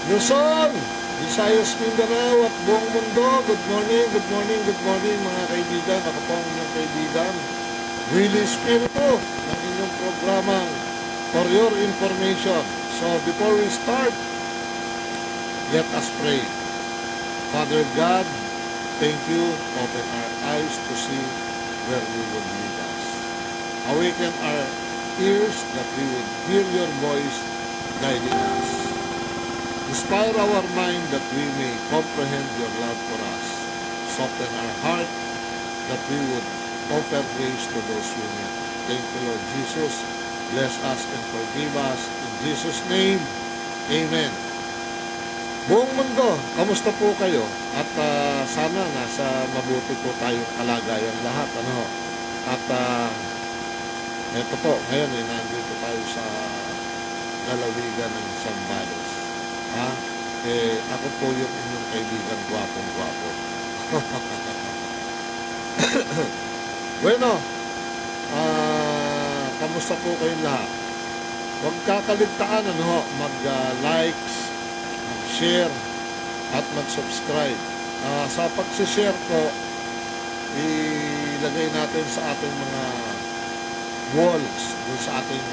Luzon, Visayas, Mindanao at buong mundo. Good morning, good morning, good morning mga kaibigan. Ako po ang inyong kaibigan, Willie Espiritu, ng inyong programang For Your Information. So before we start, let us pray. Father God, thank you. Open our eyes to see where you would lead us. Awaken our ears that we would hear your voice guiding us. Inspire our mind that we may comprehend your love for us. Soften our heart that we would offer grace to those we meet. Thank you, Lord Jesus. Bless us and forgive us. In Jesus' name, Amen. Buong mundo, kamusta po kayo? At sana nasa mabuti po tayong kalagayan lahat. At ito po, ngayon nandito tayo sa lalawigan ng Zambales. Ako po yung inyong kaibigan, gwapong-gwapo. Bueno, kamusta po kayong lahat? Huwag kakaligtaan, mag-likes, mag-share, at mag-subscribe. Sa pag-share ko, ilagay natin sa ating mga walls, dun sa ating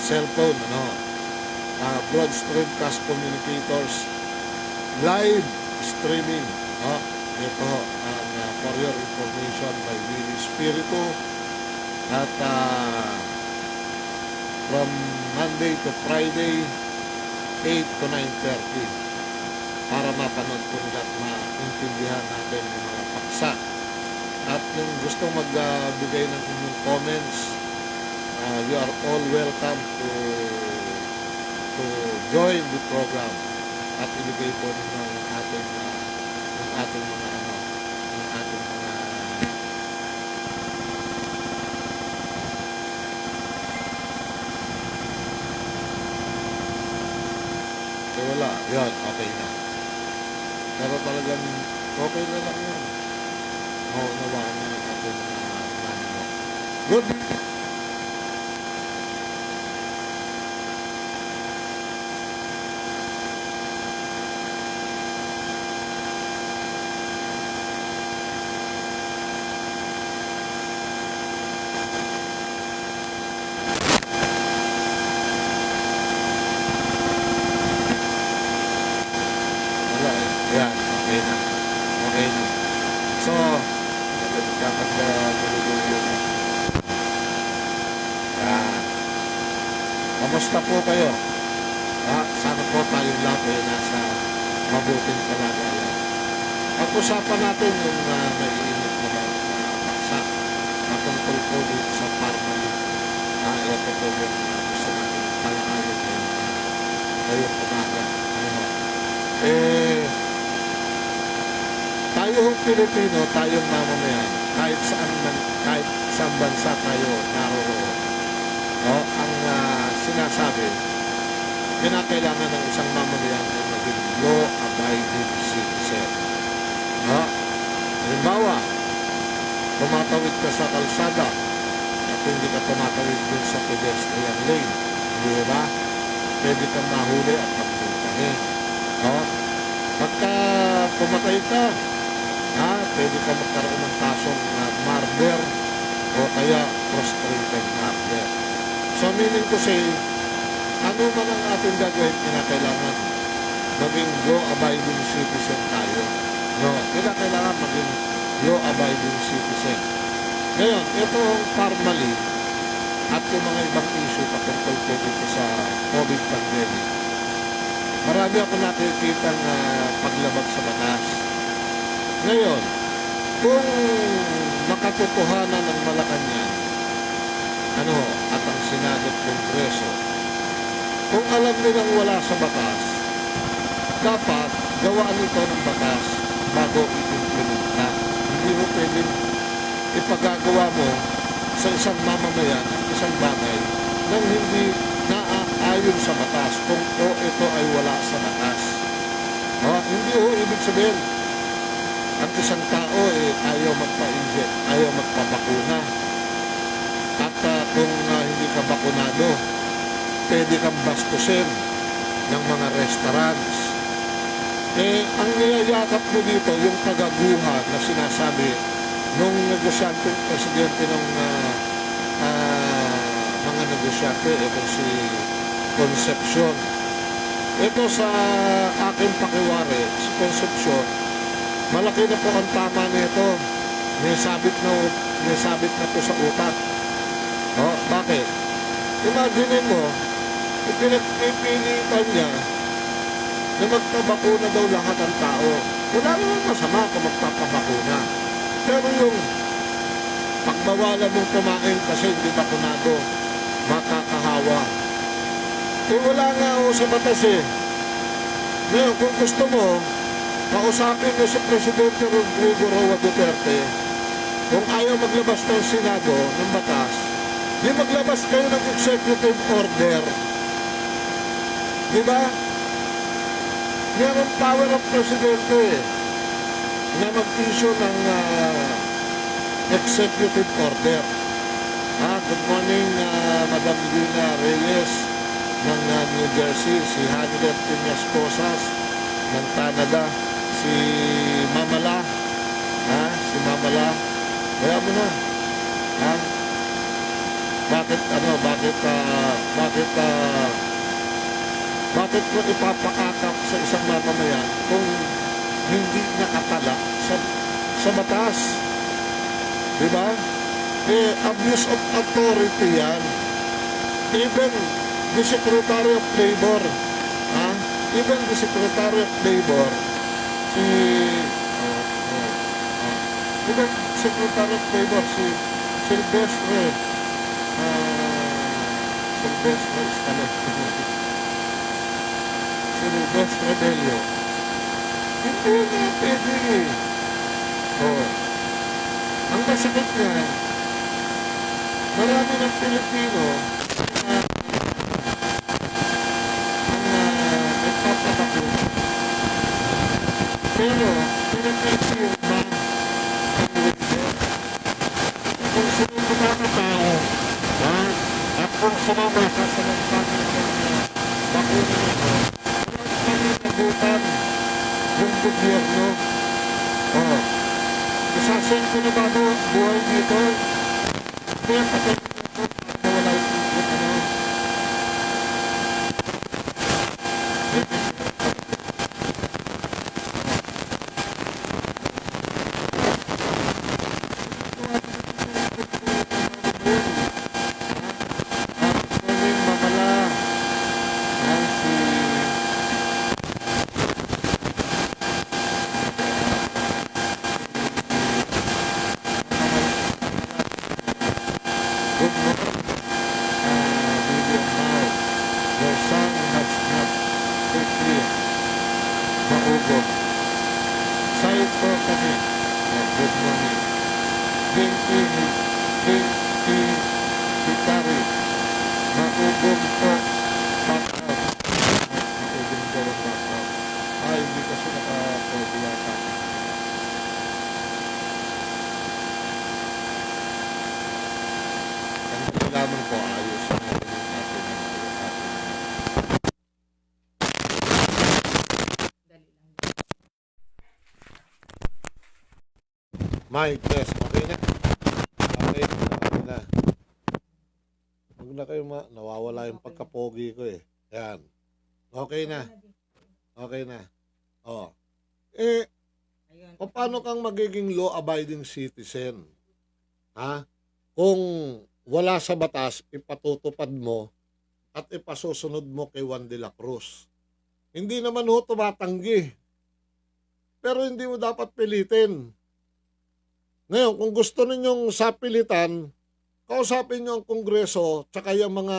cellphone, broad streamcast communicators, live streaming, ito ang For Your Information by Willie Espiritu, at from Monday to Friday 8 to 9:30 para mapanood po nila at maintindihan natin yung mga paksa. At yung gusto magbigay ng inyong comments, you are all welcome to join the program at ibigay po ninyo yung ating mga wala, yan, okay na. Pero talagang okay na lang yan. Maunawaan na ng ating mga good. Yan, okay na. Okay na. So, dapat gulo-gulo na. Yan. Kamusta po kayo? Sana po tayong lahat ay nasa mabuting kalagayan. Pag-usapan natin yung naiinit na paksa patungkol po dito sa Parmali. Ito po yung gusto natin palaayos ngayong umaga. Tayong Pilipino, tayong mamamayan, kahit saan bansa tayo naroroon. Ang sinasabi, kinakailangan ng isang mamamayan ay maging law-abiding citizen. Halimbawa, tumatawid ka sa kalsada at hindi ka tumatawid din sa pedestrian lane. Di ba? Pwede kang mahuli at magpuntahin. Pagka pumatay ka, pwede ka magkaroon ng kasong murder o kaya frustrated murder. So meaning to say, ano man ang ating gagawin, kinakailangan maging law-abiding citizen tayo. Kinakailangan maging law-abiding citizen. Ngayon, itong Parmali at yung mga ibang issue patungkol po dito sa COVID pandemic, marami ako nakikita na paglabag sa batas. Ngayon, kung makatotohanan ng Malacanang, at ang Senado at Kongreso, kung alam nilang wala sa batas, dapat gawaan ito ng batas bago i-implementa. Hindi mo pwedeng ipagagawa mo sa isang mamamayan at isang bagay nang hindi naaayon sa batas kung ito ay wala sa batas. Hindi ibig sabihin ang isang tao ayaw magpa-inject, ayaw magpabakuna. At kung hindi ka bakunado, pwede kang bastusin ng mga restaurants. Ang niyayakap mo dito, yung kagaguhan na sinasabi nung negosyanteng presidente ng mga negosyante, ito si Concepcion. Ito sa aking pakiwari, si Concepcion, malaki na po ang tama nito. May sabit na po sa utak. Bakit? Imagine mo, ipinagpipilitan niya na magpabakuna daw lahat ng tao. Wala naman masama kung magpapabakuna. Pero yung pagbawalan mong kumain kasi hindi bakunado, makakahawa. Wala nga ako sa batas eh. Ngayon, kung gusto mo, kausapin mo si Presidente Rodrigo Roa Duterte, kung ayaw maglabas ng Senado ng batas, di maglabas kayo ng executive order. Di ba? Meron power ang Presidente na mag-issue ng executive order. Good morning, Madam Lina Reyes ng New Jersey, si Hanilet Piñas Cosas ng Canada, si Mamala, kaya mo na, bakit mo ipapakakap sa isang mamamayan kung hindi nakatala sa batas? Diba? Abuse of authority yan. Even the Secretary of Labor, Secretary of Labor, si Silvestre Bello. Hindi na pwede eh. Ang masakit nga, marami ng Pilipino ang nagpapabakuna. Pero, pinag-assume ang witness. Kung sino kumakatao, at kung sumama ka sa nagpapabakuna nito, panagutan yung gobyerno. Isasin ko na ba buhay dito? Kaya patay ko na wala yung mic test, okay na? Okay na. Huwag na kayo nawawala yung pagkapogi ko eh. Yan. Okay na. Paano kang magiging law-abiding citizen? Kung wala sa batas, ipatutupad mo at ipasusunod mo kay Juan de la Cruz. Hindi naman ho tumatanggi. Pero hindi mo dapat pilitin. Ngayon, kung gusto ninyong sapilitan, kausapin nyo ang Kongreso tsaka yung mga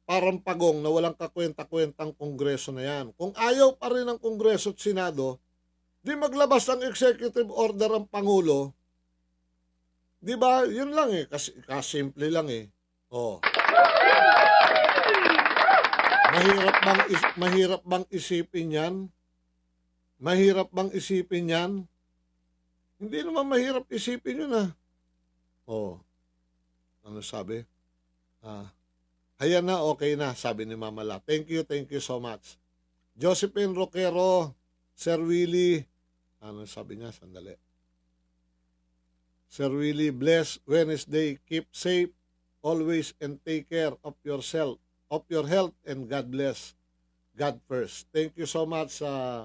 parampagong na walang kakwenta-kwentang Kongreso na yan. Kung ayaw pa rin ng Kongreso at Senado, di maglabas ng executive order ang Pangulo. Di ba? Yun lang eh. Kasimple lang eh. Mahirap bang isipin yan? Hindi naman mahirap isipin yun Ano sabi? Ayan na, okay na, sabi ni Mama La. Thank you so much. Josephine Roquero, Sir Willie, ano sabi niya? Sandali. Sir Willie, bless Wednesday. Keep safe always and take care of yourself, of your health, and God bless. God first. Thank you so much sa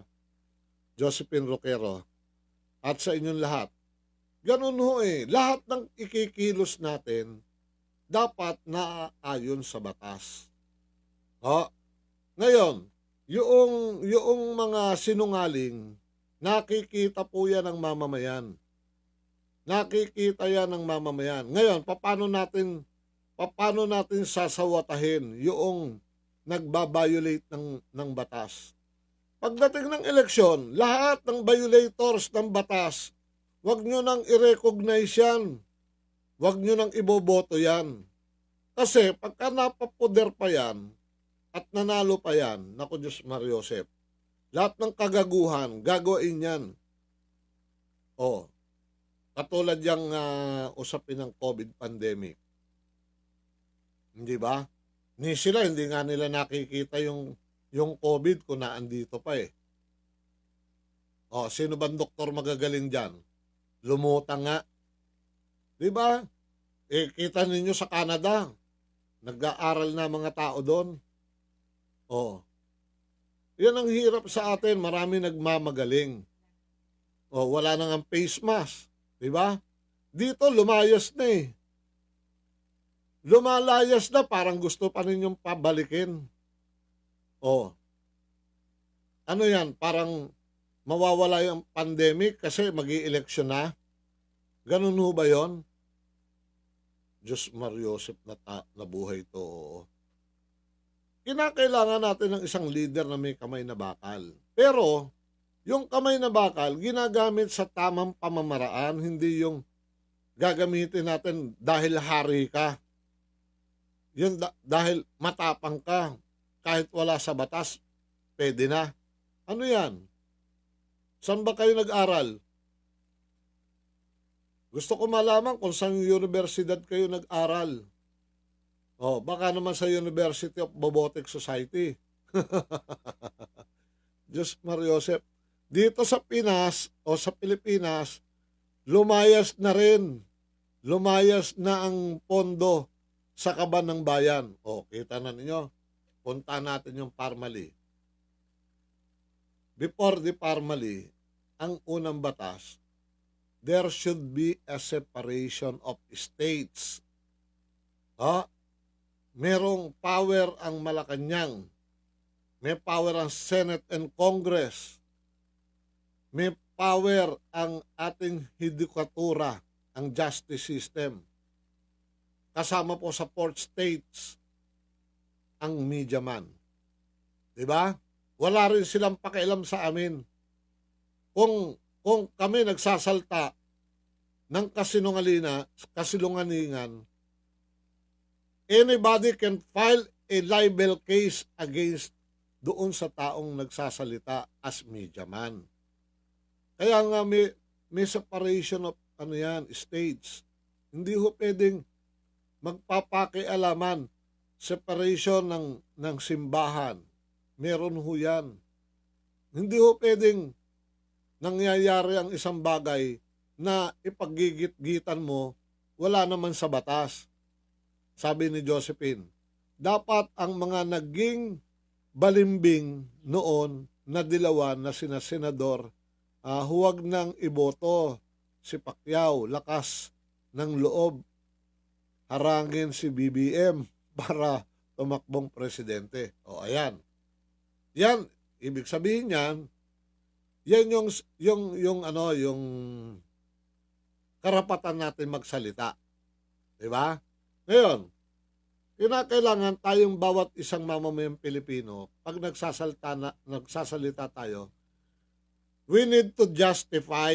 Josephine Roquero at sa inyong lahat. Ganun ho eh. Lahat ng ikikilos natin dapat naaayon sa batas. O, ngayon, yung mga sinungaling, nakikita po yan ng mamamayan. Nakikita yan ng mamamayan. Ngayon, paano natin sasawatahin yung nagbabiolate ng batas? Pagdating ng eleksyon, lahat ng violators ng batas, wag nyo nang i-recognize yan. Wag nyo nang iboboto yan. Kasi pagka napapoder pa yan at nanalo pa yan, naku Diyos Mariosep, lahat ng kagaguhan, gagawin yan. O, katulad yung usapin ng COVID pandemic. Hindi ba? Hindi nga nila nakikita yung COVID kung naandito pa eh. O, sino bang doktor magagaling dyan? Lumutang nga. Di ba? Eh, kita ninyo sa Canada, nag-aaral na mga tao doon. O, yan ang hirap sa atin, marami nagmamagaling. O, wala nang ang face mask. Di ba? Dito, lumayas na eh. Lumalayas na, parang gusto pa ninyong pabalikin. O, ano yan, parang mawawala yung pandemic kasi mag-i-eleksyon na. Ganun ho ba yun? Diyos Mariosep na buhay to. Kinakailangan natin ng isang leader na may kamay na bakal. Pero, yung kamay na bakal, ginagamit sa tamang pamamaraan, hindi yung gagamitin natin dahil hari ka. Yun dahil matapang ka, kahit wala sa batas, pwede na. Ano yan? Saan ba kayo nag-aral? Gusto ko malaman kung saan universidad kayo nag-aral. O, baka naman sa University of Bobotic Society. Diyos Mariosep. Dito sa Pinas o sa Pilipinas, lumayas na rin. Lumayas na ang pondo sa kaban ng bayan. O, kita na ninyo. Punta natin yung Parmali. Before the Parmali, ang unang batas, there should be a separation of states. Merong power ang Malacanang. May power ang Senate and Congress. May power ang ating hidikatura, ang justice system. Kasama po sa 4 states ang media man. Diba? Wala rin silang pakialam sa amin. Kung kami nagsasalta ng kasinungalingan, anybody can file a libel case against doon sa taong nagsasalita as media man. Kaya nga may separation of states. Hindi ho pwedeng magpapakialaman, separation ng simbahan. Meron ho yan. Hindi ho pwedeng nangyayari ang isang bagay na ipagigit-gitan mo, wala naman sa batas. Sabi ni Josephine, dapat ang mga naging balimbing noon na dilawan na sina senador, huwag nang iboto si Pacquiao, lakas ng loob, harangin si BBM para tumakbong presidente. O ayan. Yan, ibig sabihin yan, yan yung karapatan natin magsalita. 'Di ba? Ngayon, kinakailangan tayong bawat isang mamamayang Pilipino, pag nagsasalita tayo, we need to justify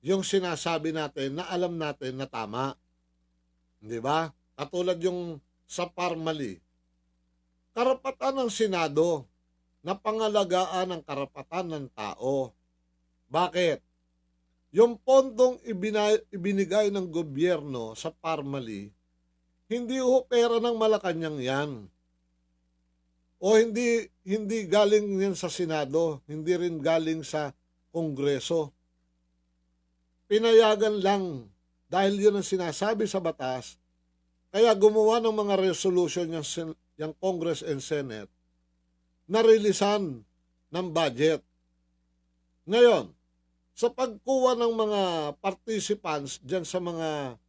yung sinasabi natin na alam natin na tama. Di ba? Katulad yung sa Parmali. Karapatan ng Senado na pangalagaan ang karapatan ng tao. Bakit? Yung pondong ibinigay ng gobyerno sa Parmali, Hindi ho pera ng Malacanang yan. O hindi galing yan sa Senado, hindi rin galing sa Kongreso. Pinayagan lang dahil yun ang sinasabi sa batas, kaya gumawa ng mga resolution yung Congress and Senate na rilisan ng budget. Ngayon, sa pagkuha ng mga participants dyan sa mga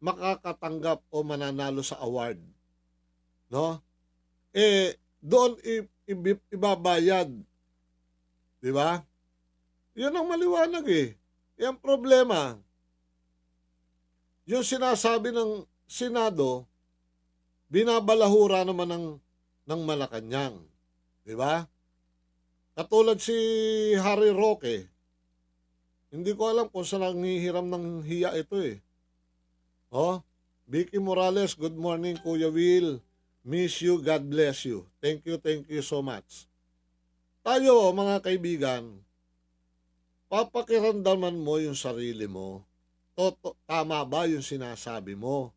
makakatanggap o mananalo sa award, no? Doon ibabayad, di ba? Yun ang maliwanag eh. Yung problema, yung sinasabi ng Senado, binabalahura naman ng Malacanang, di ba? Katulad si Harry Roque, hindi ko alam kung saan nangihiram ng hiya ito eh. Oh, Vicky Morales, good morning Kuya Will. Miss you, God bless you. Thank you so much. Tayo mga kaibigan, papakiramdaman mo yung sarili mo. Tama ba yung sinasabi mo?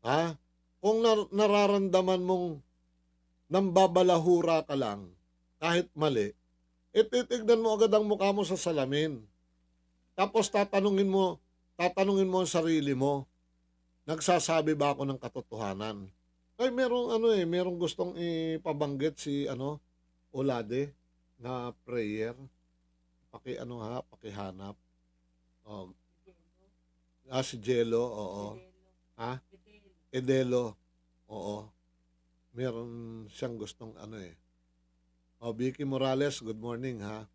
Ha? Kung nararamdaman mong nambabalahura ka lang, kahit mali, titignan mo agad ang mukha mo sa salamin. Tapos tatanungin mo ang sarili mo, nagsasabi ba ako ng katotohanan? Ay merong gustong ipabanggit si Olade na prayer. Pakihanap. Oh, si Jello, oo. Ha? Edelo. Oo. Meron siyang gustong Vicky Morales, good morning ha.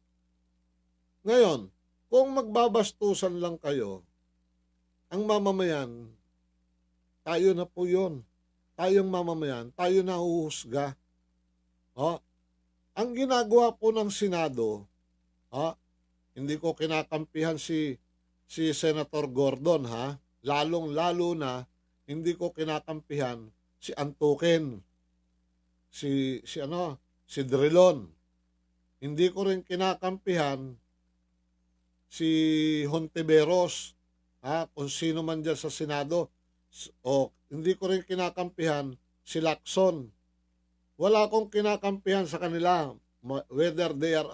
Ngayon, kung magbabastusan lang kayo, ang mamamayan, tayo na po yun. Tayong mamamayan, tayo na huhusga. Ang ginagawa po ng Senado, hindi ko kinakampihan si Senator Gordon ha, lalong-lalo na hindi ko kinakampihan si Antuken, si Drilon. Hindi ko rin kinakampihan si Hontiveros, kung sino man dyan sa Senado. O hindi ko rin kinakampihan si Lacson. Wala akong kinakampihan sa kanila whether they are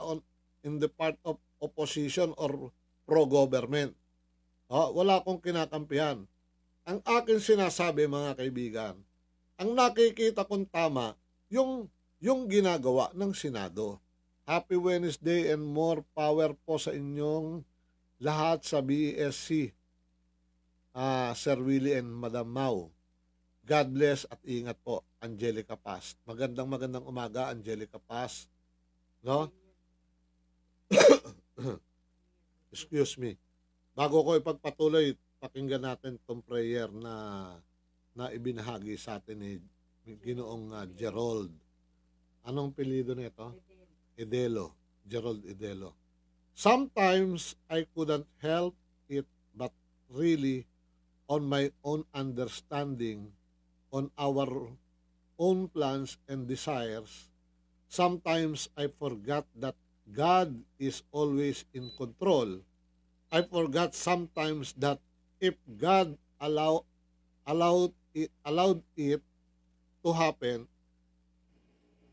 in the part of opposition or pro-government. Wala akong kinakampihan. Ang akin sinasabi mga kaibigan, ang nakikita kong tama, yung ginagawa ng Senado. Happy Wednesday and more power po sa inyong lahat sa BESC. Sir Willie and Madam Mau. God bless at ingat po, Angelica Paz. Magandang umaga, Angelica Paz. No? Excuse me. Bago ko ipagpatuloy, pakinggan natin tong prayer na ibinahagi sa atin ni Ginoong Gerald. Anong pilido nito? Edelo. Gerald Edelo. Sometimes I couldn't help it but really on my own understanding, on our own plans and desires, sometimes I forgot that God is always in control. I forgot sometimes that if God allowed it to happen,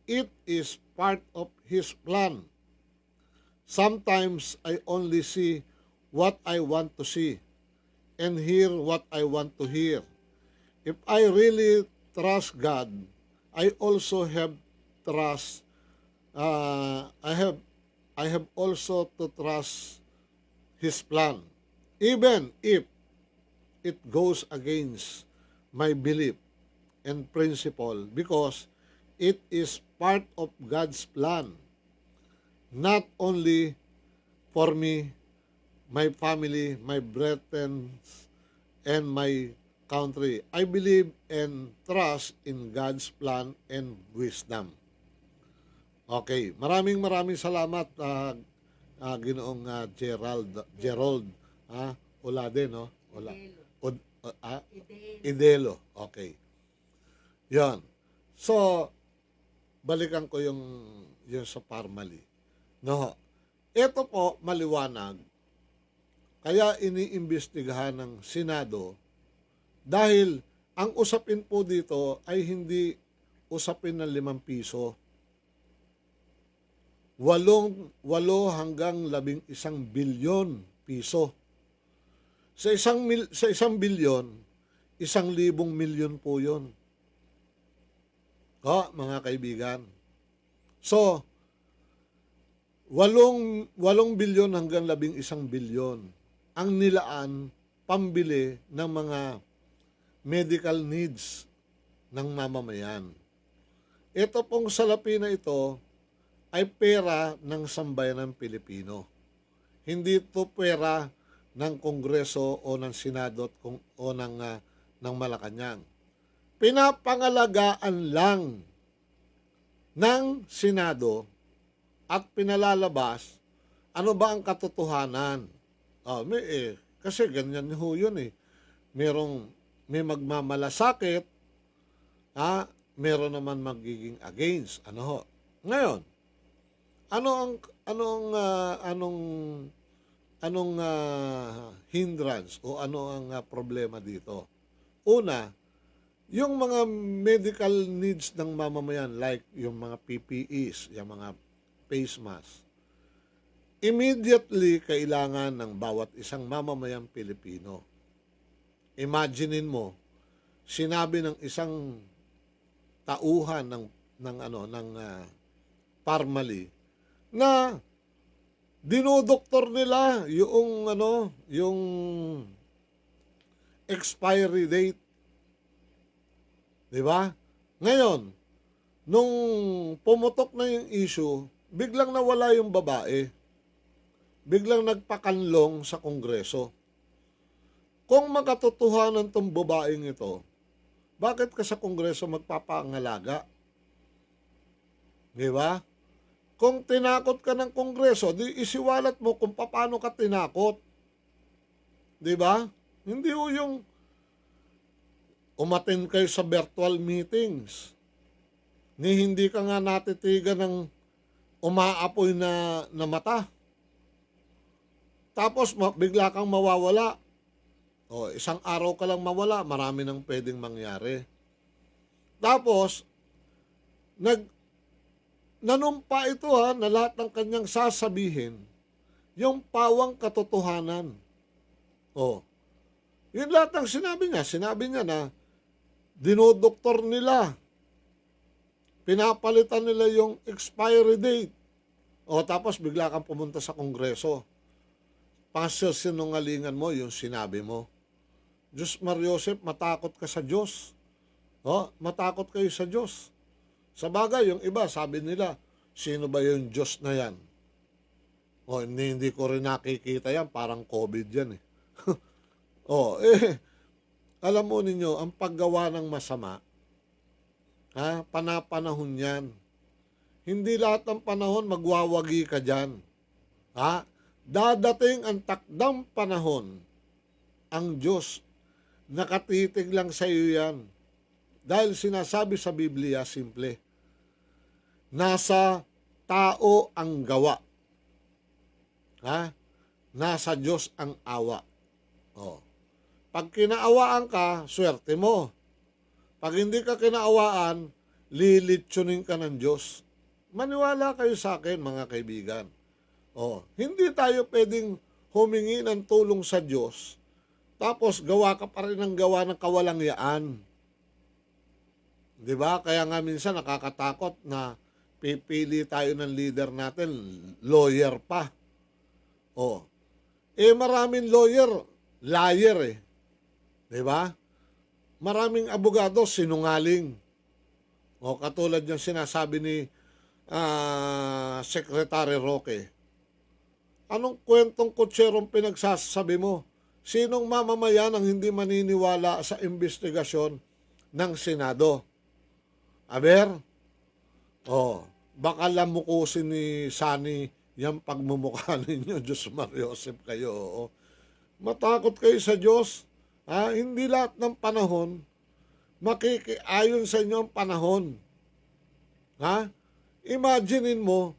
it is part of His plan. Sometimes I only see what I want to see and hear what I want to hear. If I really trust God, I also have trust. I have also to trust His plan, even if it goes against my belief and principle, because it is part of God's plan, not only for me, my family, my brethren, and my country. I believe and trust in God's plan and wisdom. Okay, maraming salamat Ginoong Gerald Olade, no? Idelo. Okay. Yan. So, balikan ko yung sa Parmali. No. Ito po maliwanag. Kaya iniimbestigahan ng Senado dahil Ang usapin po dito ay hindi usapin ng 5 piso. 8 hanggang 11 bilyon piso. Sa isang bilyon, 1,000,000,000 po yun. Mga kaibigan. So, 8 bilyon hanggang 11 bilyon ang nilaan pambili ng mga medical needs ng mamamayan. Ito pong salapi na ito ay pera ng sambayanang Pilipino. Hindi ito pera ng Kongreso o ng Senado o ng Malacanang. Pinapangalagaan lang ng Senado at pinalalabas ano ba ang katotohanan. Kasi ganyan ho yun eh. May magmamalasakit, meron naman magiging against. Ano ho? Ngayon, anong hindrance o ano ang problema dito? Una, yung mga medical needs ng mamamayan like yung mga PPEs, yung mga face mask, immediately kailangan ng bawat isang mamamayang Pilipino. Imaginein mo, sinabi ng isang tauhan ng Parmali na dinodoktor nila yung expiry date. 'Di ba? Ngayon, nung pumutok na yung issue, biglang nawala yung babae. Biglang nagpakanlong sa Kongreso. Kung makatotohanan tong babaeng ito, bakit ka sa Kongreso magpapangalaga? 'Di ba? Kung tinakot ka ng Kongreso, di isiwalat mo kung paano ka tinakot. 'Di ba? Hindi ho yung umattend kayo sa virtual meetings. Hindi ka nga natitigan ng umaapoy na mata. Tapos bigla kang mawawala. Isang araw ka lang mawala, marami nang pwedeng mangyari. Tapos, nanumpa ito na lahat ng kanyang sasabihin, yung pawang katotohanan. Yun lahat ang sinabi niya. Sinabi niya na dinodoktor nila. Pinapalitan nila yung expiry date. Tapos bigla kang pumunta sa Kongreso. Sinungalingan mo yung sinabi mo. Diyos Mariosep, matakot ka sa Diyos. Matakot kayo sa Diyos. Sa bagay, yung iba, sabi nila, sino ba yung Diyos na yan? Hindi ko rin nakikita yan, parang COVID yan eh. Alam mo ninyo, ang paggawa ng masama, panapanahon yan. Hindi lahat ng panahon magwawagi ka dyan. Dadating ang takdang panahon, ang Diyos, nakatitig lang sa iyo yan. Dahil sinasabi sa Biblia, simple, nasa tao ang gawa. Nasa Diyos ang awa. Pag kinaawaan ka, swerte mo. Pag hindi ka kinaawaan, lilitsunin ka ng Diyos. Maniwala kayo sa akin, mga kaibigan. Hindi tayo pwedeng humingi ng tulong sa Diyos, tapos gawa ka pa rin ng gawa ng kawalangyaan. 'Di ba? Kaya nga minsan nakakatakot na pipili tayo ng leader natin, lawyer pa. Maraming lawyer, liar eh. 'Di ba? Maraming abogado, sinungaling. Katulad ng sinasabi ni Secretary Roque. Anong kwentong kutserong pinagsasabi mo? Sinong mamamayan ang hindi maniniwala sa investigasyon ng Senado? Aber? Baka lamukusin ni Sani yung pagmumukha ninyo. Diyos Mariosep kayo. Matakot kayo sa Diyos. Hindi lahat ng panahon makikiayon sa inyo ang panahon. Imaginein mo,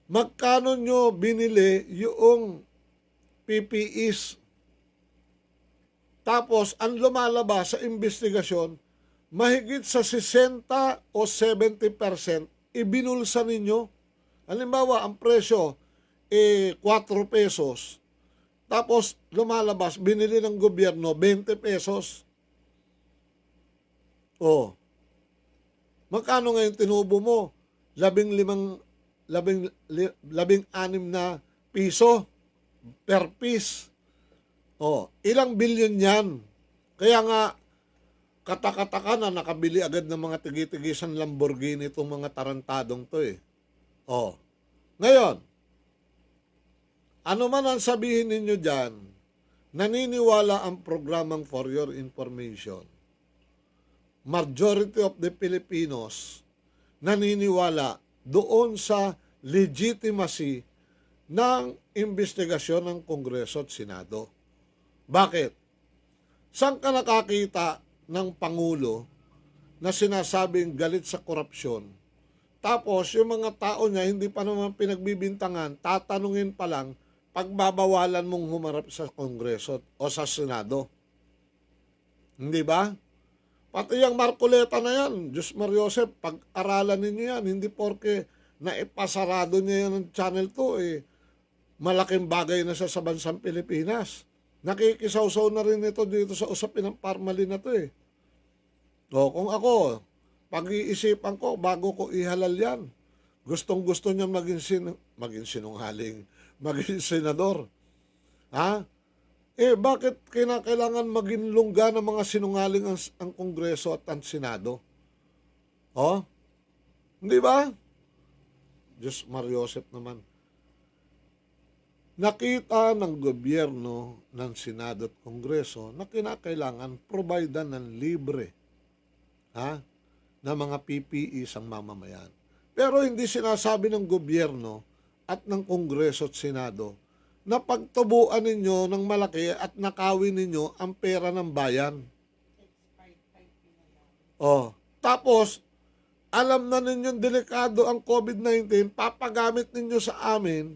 magkano nyo binili yung PPEs? Tapos, ang lumalabas sa investigasyon, mahigit sa 60 o 70% ibinulsa ninyo. Halimbawa, ang presyo 4 pesos. Tapos, lumalabas, binili ng gobyerno 20 pesos. O, magkano ngayon tinubo mo? 16 na piso per piece. O, ilang bilyon yan? Kaya nga, katakataka na nakabili agad ng mga tigitigisan Lamborghini itong mga tarantadong to eh. O, ngayon, ano man ang sabihin ninyo dyan, naniniwala ang programang For Your Information. Majority of the Filipinos naniniwala doon sa legitimacy ng investigasyon ng Kongreso at Senado. Bakit? Saan ka nakakita ng Pangulo na sinasabing galit sa korupsyon? Tapos yung mga tao niya hindi pa naman pinagbibintangan, tatanungin pa lang pagbabawalan mong humarap sa Kongreso o sa Senado. Hindi ba? Pati yung Marcoleta na yan, Diyos Mariosep, pag-aralan ninyo yan, hindi porke naipasarado niya yan ng Channel 2, malaking bagay na sa bansang Pilipinas. Nakikisawsaw na rin ito dito sa usapin ng Parmali na to O, kung ako, pag-iisipan ko, bago ko ihalal yan, gustong-gusto niya maging sinungaling, maging senador. Ha? Bakit kinakailangan maging lungga ng mga sinungaling ang Kongreso at ang Senado? Hindi ba? Diyos Mariosep naman. Nakita ng gobyerno, ng Senado at Kongreso na kinakailangan providean ng libre na mga PPEs ang mamamayan. Pero hindi sinasabi ng gobyerno at ng Kongreso at Senado na pagtubuan ninyo ng malaki at nakawin ninyo ang pera ng bayan. Tapos, alam na ninyong delikado ang COVID-19, papagamit ninyo sa amin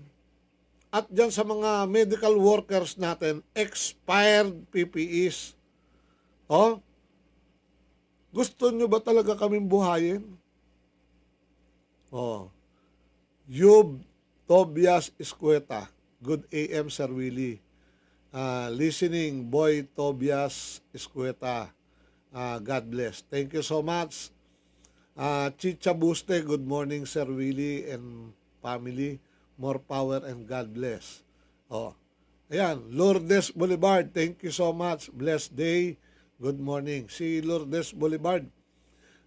at dyan sa mga medical workers natin, expired PPEs. Gusto nyo ba talaga kaming buhayin? Yub Tobias Escueta. Good AM, Sir Willie. Listening, Boy Tobias Escueta. God bless. Thank you so much. Chicha Buste, good morning, Sir Willie and family. More power and God bless. Ayan, Lourdes Boulevard, thank you so much. Blessed day. Good morning. Si Lourdes Boulevard,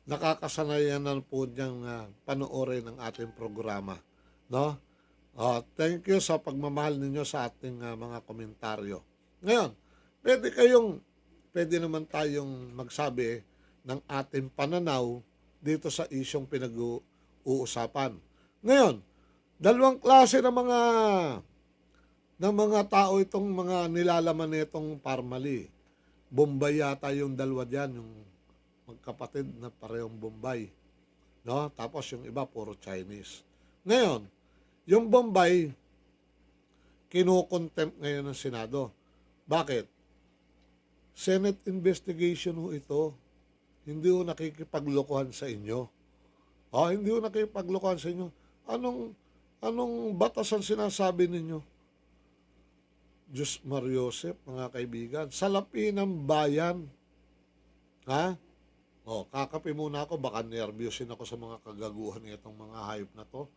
nakakasanayan na po niyang panoorin ng ating programa. No? Thank you sa pagmamahal ninyo sa ating mga komentaryo. Ngayon, pwede naman tayong magsabi ng ating pananaw dito sa isyong pinag-uusapan. Ngayon, dalawang klase ng mga tao itong mga nilalaman nitong Parmali. Bombay yata yung dalawa diyan, yung magkapatid na parehong Bombay. No? Tapos yung iba puro Chinese. Ngayon, yung Bombay kino-contempt ngayon ng Senado. Bakit? Senate investigation ho ito. Hindi ho nakikipaglokohan sa inyo. Hindi ho nakikipaglokohan sa inyo. Anong batas ang sinasabi ninyo? Diyos Mariosep, mga kaibigan, salapi ng bayan. Kakape muna ako, baka nervyusin ako sa mga kagaguhan nitong mga hayop na to.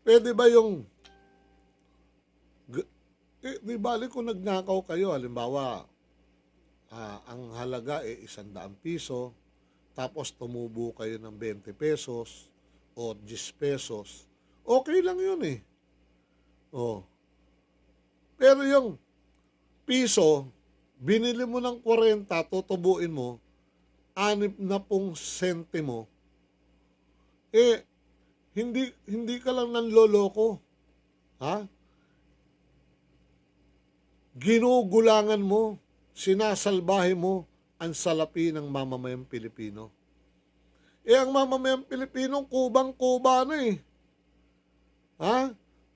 Pwede ba yung di bali kung nagnakaw kayo, halimbawa, ang halaga 100 piso, tapos tumubo kayo ng 20 pesos o 10 pesos, okay lang yun Pero yung piso, binili mo ng 40, tutubuin mo, 60 sentimo, hindi ka lang nanloloko. Ginugulangan mo, sinasalbahe mo ang salapi ng mamamayang Pilipino. Ang mamamayang Pilipino, kubang-kuba na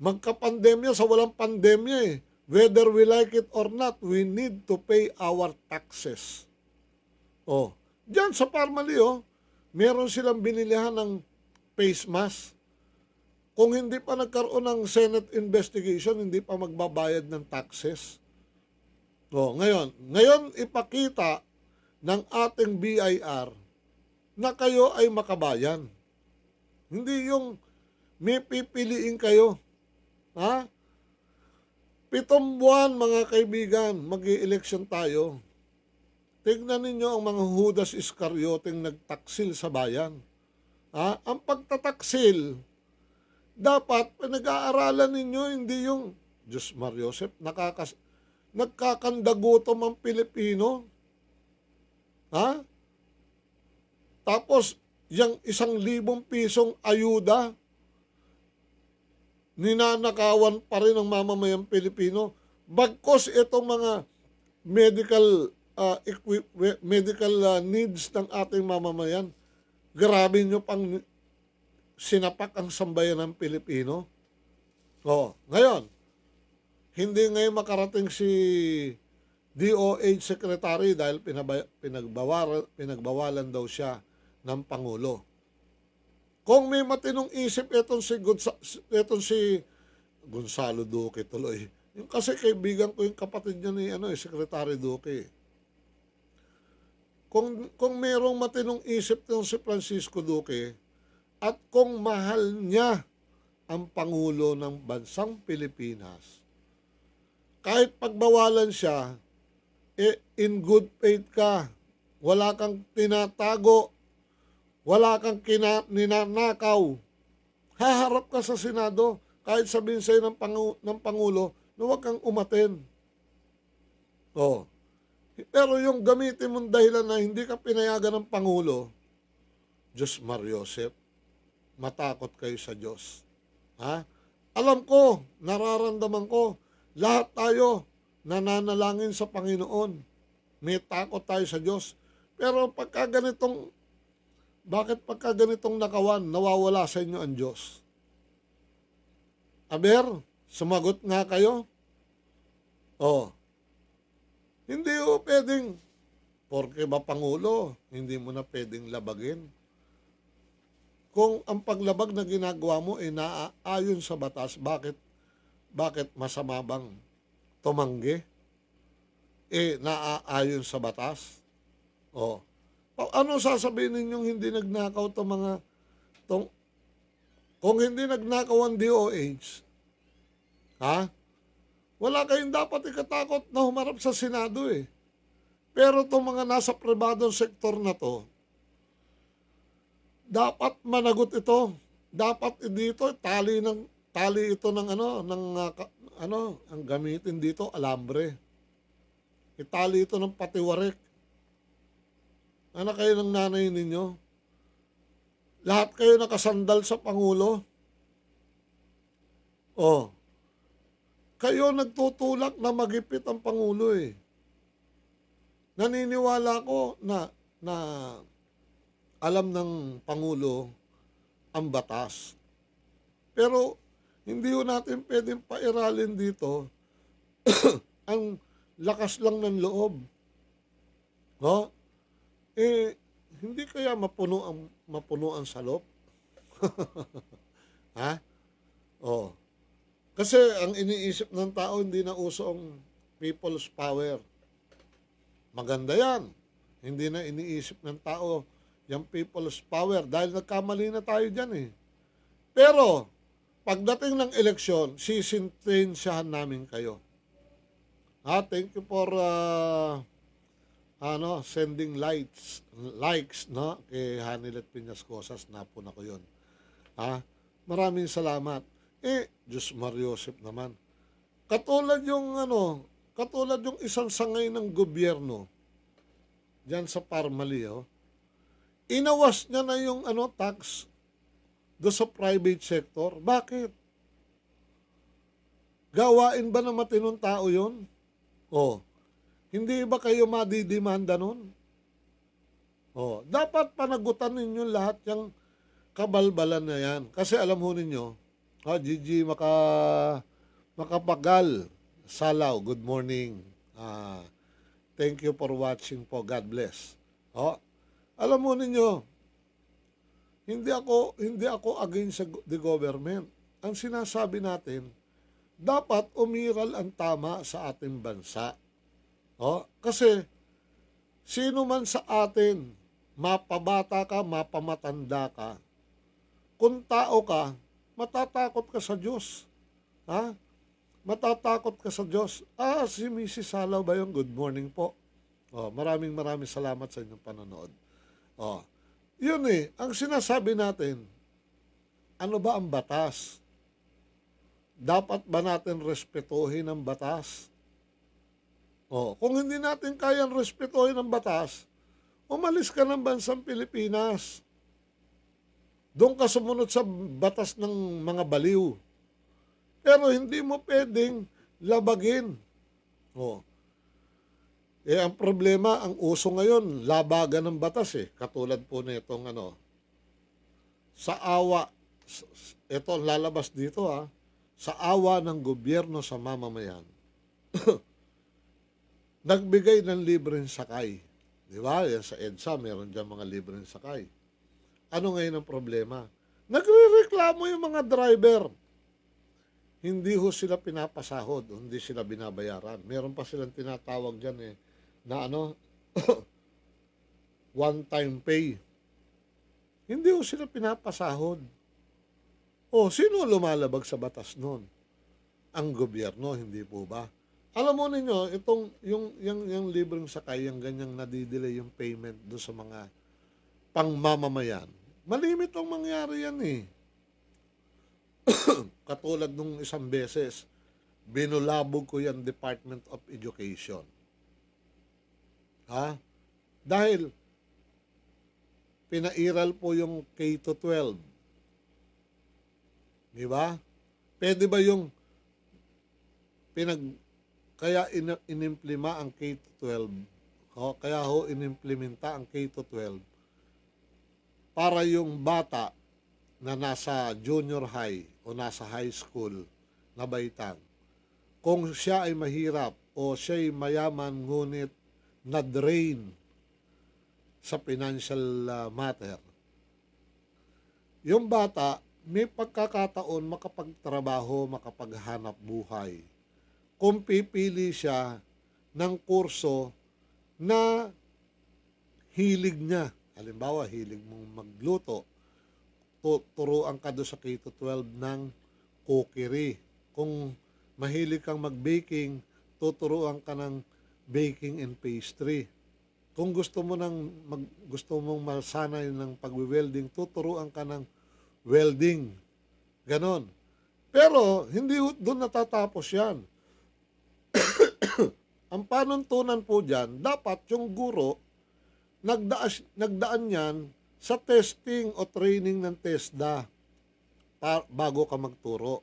Magka-pandemya sa walang pandemya eh. Whether we like it or not, we need to pay our taxes. Oh, diyan sa Parmali, meron silang binilihan ng face mask. Kung hindi pa nagkaroon ng Senate investigation, hindi pa magbabayad ng taxes. Oh, ngayon ipakita ng ating BIR na kayo ay makabayan. Hindi yung may pipiliin kayo. Ha? 7 buwan mga kaibigan, mag-i-election tayo. Tignan ninyo ang mga Judas Iscariote nagtaksil sa bayan. Ha? Ang pagtataksil, dapat pinag-aaralan ninyo, hindi yung, Diyos Mariosep, nagkakandagutom ang Pilipino. Ha? Tapos, yung 1,000 pisong ayuda, ninanakawan pa rin ng mamamayang Pilipino. Bagkos itong mga medical needs ng ating mamamayan, grabe nyo pang sinapak ang sambayan ng Pilipino. Ngayon, hindi ngayon makarating si DOH Secretary dahil pinagbawalan daw siya ng Pangulo. Kung may matinong isip itong si Gonzalo Duque tuloy. Yung kasi kaibigan ko yung kapatid niya ni Secretary Duque. Kung merong matinong isip itong si Francisco Duque at kung mahal niya ang Pangulo ng bansang Pilipinas, kahit pagbawalan siya, in good faith ka, wala kang tinatago, wala kang ninanakaw, haharap ka sa Senado, kahit sabihin sa'yo ng Pangulo na huwag kang umaten. Pero yung gamitin mong dahilan na hindi ka pinayagan ng Pangulo, Diyos Mariosep, matakot kayo sa Diyos. Ha? Alam ko, nararamdaman ko, lahat tayo nananalangin sa Panginoon. May takot tayo sa Diyos. Pero bakit pagka ganitong nakawan, nawawala sa inyo ang Diyos? Aber, sumagot nga kayo. Hindi pwedeng, porke ba Pangulo, hindi mo na pwedeng labagin. Kung ang paglabag na ginagawa mo ay naaayon sa batas, bakit masama bang tumanggi? Naaayon sa batas. Ano sasabihin ninyong hindi nagnakaw kung hindi nagnakaw ang DOH, wala kayong dapat ikatakot na humarap sa Senado eh. Pero itong mga nasa pribadong sektor na to, dapat managot ito. Dapat dito tali ito ng ang gamitin dito alambre. Itali ito ng patiwarek. Anak kayo ng nanay ninyo. Lahat kayo nakasandal sa Pangulo. Kayo nagtutulak na magipit ang Pangulo eh. Naniniwala ko na alam ng Pangulo ang batas. Pero hindi natin pwedeng pairalin dito ang lakas lang ng loob. Hindi kaya mapuno ang salop? Ha? Kasi ang iniisip ng tao, hindi na uso ang people's power. Maganda yan. Hindi na iniisip ng tao yung people's power dahil nagkamali na tayo dyan eh. Pero, pagdating ng eleksyon, sisintensyahan namin kayo. Thank you for sending likes kay Hanilet Piñas Cosas, napuna ko yun. Maraming salamat. Diyos Mariosep naman. Katulad yung isang sangay ng gobyerno diyan sa Parmali, inawas niya na yung tax do sa private sector. Bakit? Gawain ba ng matinong tao yun? Hindi ba kayo madidimanda nun? Dapat panagutan ninyo lahat yung kabalbalan na yan. Kasi alam ho ninyo, Gigi Makapagal, Salaw, good morning. Ah, thank you for watching po. God bless. Alam mo ninyo, hindi ako against the government. Ang sinasabi natin, dapat umiral ang tama sa ating bansa. Kasi sino man sa atin, mapabata ka, mapamatanda ka, kung tao ka, matatakot ka sa Diyos. Matatakot ka sa Diyos. Si Mrs. Salaw ba yun? Good morning po. Maraming salamat sa inyong panonood. Yun ang sinasabi natin, ano ba ang batas? Dapat ba natin respetuhin ang batas? Kung hindi natin kayang respetuhin ang batas, umalis ka ng bansang Pilipinas. Doon ka sumunod sa batas ng mga baliw. Pero hindi mo pwedeng labagin. Ang problema, ang uso ngayon, labagan ng batas Katulad po na itong sa awa, ito lalabas dito sa awa ng gobyerno sa mamamayan. Nagbigay ng libreng sakay. Di ba? Yan sa EDSA, meron dyan mga libreng sakay. Ano ngayon ang problema? Nagre-reklamo yung mga driver. Hindi ho sila pinapasahod, hindi sila binabayaran. Meron pa silang tinatawag dyan na one-time pay. Hindi ho sila pinapasahod. Sino lumalabag sa batas nun? Ang gobyerno, hindi po ba? Alam mo ninyo, yung libreng sakay, yung ganyang nadidelay yung payment do sa mga pangmamamayan. Malimit ang mangyari yan Katulad nung isang beses, binulabog ko yan Department of Education. Dahil pinairal po yung K-12. Di ba? Pwede ba yung kaya inimplima ang K-12, kaya inimplementa ang K-12 para yung bata na nasa junior high o nasa high school na baitang, kung siya ay mahirap o siya ay mayaman ngunit na-drain sa financial matter, yung bata may pagkakataon makapagtrabaho, makapaghanap buhay kung pipili siya ng kurso na hilig niya. Halimbawa, hilig mong magluto, turuan ka doon sa K-12 ng cookery. Kung mahilig kang mag-baking, tuturuan ka ng baking and pastry. Kung gusto mong masanay ng pag-welding, tuturuan ka ng welding. Ganon. Pero hindi doon natatapos yan. Ang panuntunan po dyan, dapat yung guro nagdaan yan sa testing o training ng TESDA bago ka magturo.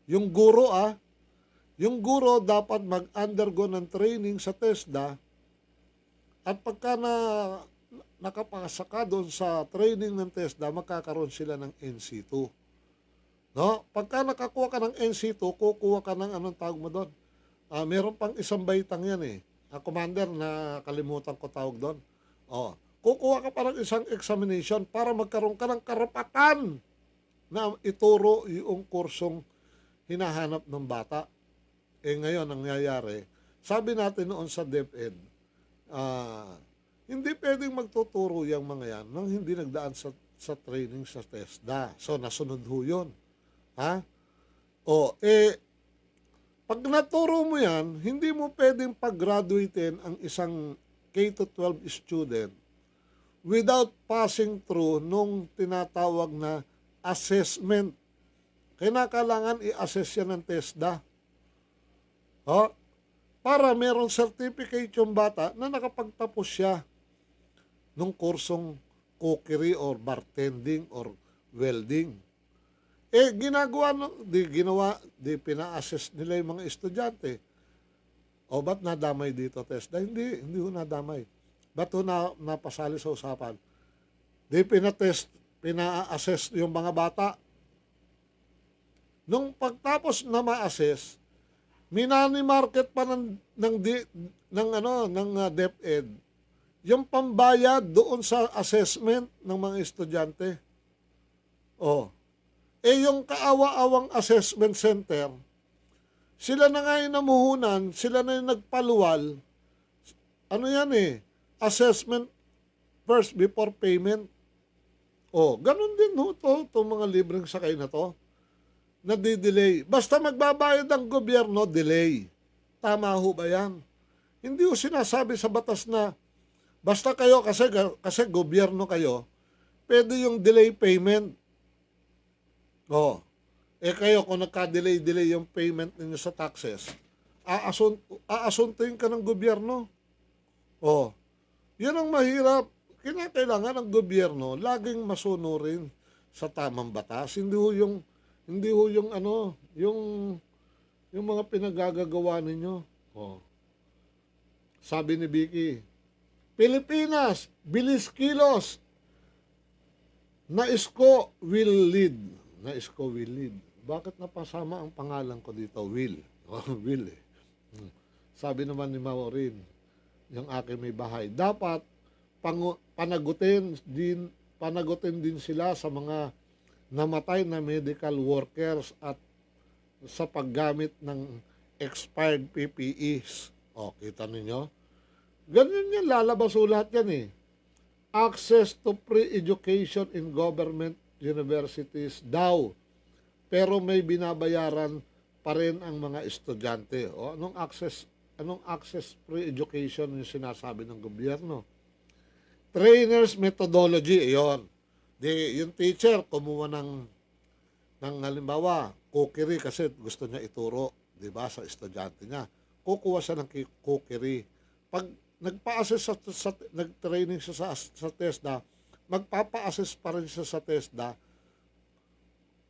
Yung guro dapat mag-undergo ng training sa TESDA at pagka nakapasa ka doon sa training ng TESDA, magkakaroon sila ng NC2. Pagka nakakuha ka ng NC2, kukuha ka ng anong tawag mo doon? Meron pang isang baitang yan commander, na kalimutan ko tawag doon. Kukuha ka pa ng isang examination para magkaroon ka ng karapatan na ituro yung kursong hinahanap ng bata. Ngayon, ang nangyayari, sabi natin noon sa DepEd, hindi pwedeng magtuturo yung mga yan nang hindi nagdaan sa training sa TESDA. So, nasunod ho yun. Pag naturo mo yan, hindi mo pwedeng pag-graduatein ang isang K-12 student without passing through nung tinatawag na assessment. Kailangan i-assess yan ng TESDA. Para merong certificate yung bata na nakapagtapos siya nung kursong cookery or bartending or welding. Pina-assess nila yung mga estudyante. Ba't nadamay dito, TESDA? Hindi ho nadamay. Ba't ho napasali sa usapan? Pina-assess yung mga bata. Nung pagtapos na ma-assess, minani market pa ng DepEd yung pambayad doon sa assessment ng mga estudyante. Oh. Yung kaawa-awang assessment center, sila na nga yung namuhunan, sila na yung nagpaluwal. Ano yan assessment first before payment. Ganun din itong mga libreng sakay na to. Nadidelay. Basta magbabayad ang gobyerno, delay. Tama ho ba yan? Hindi ho sinasabi sa batas na basta kayo, kasi gobyerno kayo, pwede yung delay payment. Kayo kung nagka-delay yung payment ninyo sa taxes, aasuntuin ka ng gobyerno. Yun ang mahirap. Kinakailangan ng gobyerno laging masunurin sa tamang batas. Hindi ho yung mga pinagagagawa ninyo. Sabi ni Vicky, Pilipinas, bilis kilos. Naisko will lead. Naisko will lead. Bakit napasama ang pangalan ko dito? Will. Will Sabi naman ni Maureen, yung aking may bahay, dapat panagutin din sila sa mga namatay na medical workers at sa paggamit ng expired PPEs. Kita ninyo? Ganyan yan, lalabas ulat yan Access to free education in government universities daw. Pero may binabayaran pa rin ang mga estudyante. Anong access free education yung sinasabi ng gobyerno? Trainers methodology, yung teacher kumuha ng halimbawa, cookery kasi gusto niya ituro, di ba, sa estudyante niya. Kukuha siya ng cookery. Pag nagpa-assess nag-training siya sa TESDA, magpapa-assess pa rin siya sa TESDA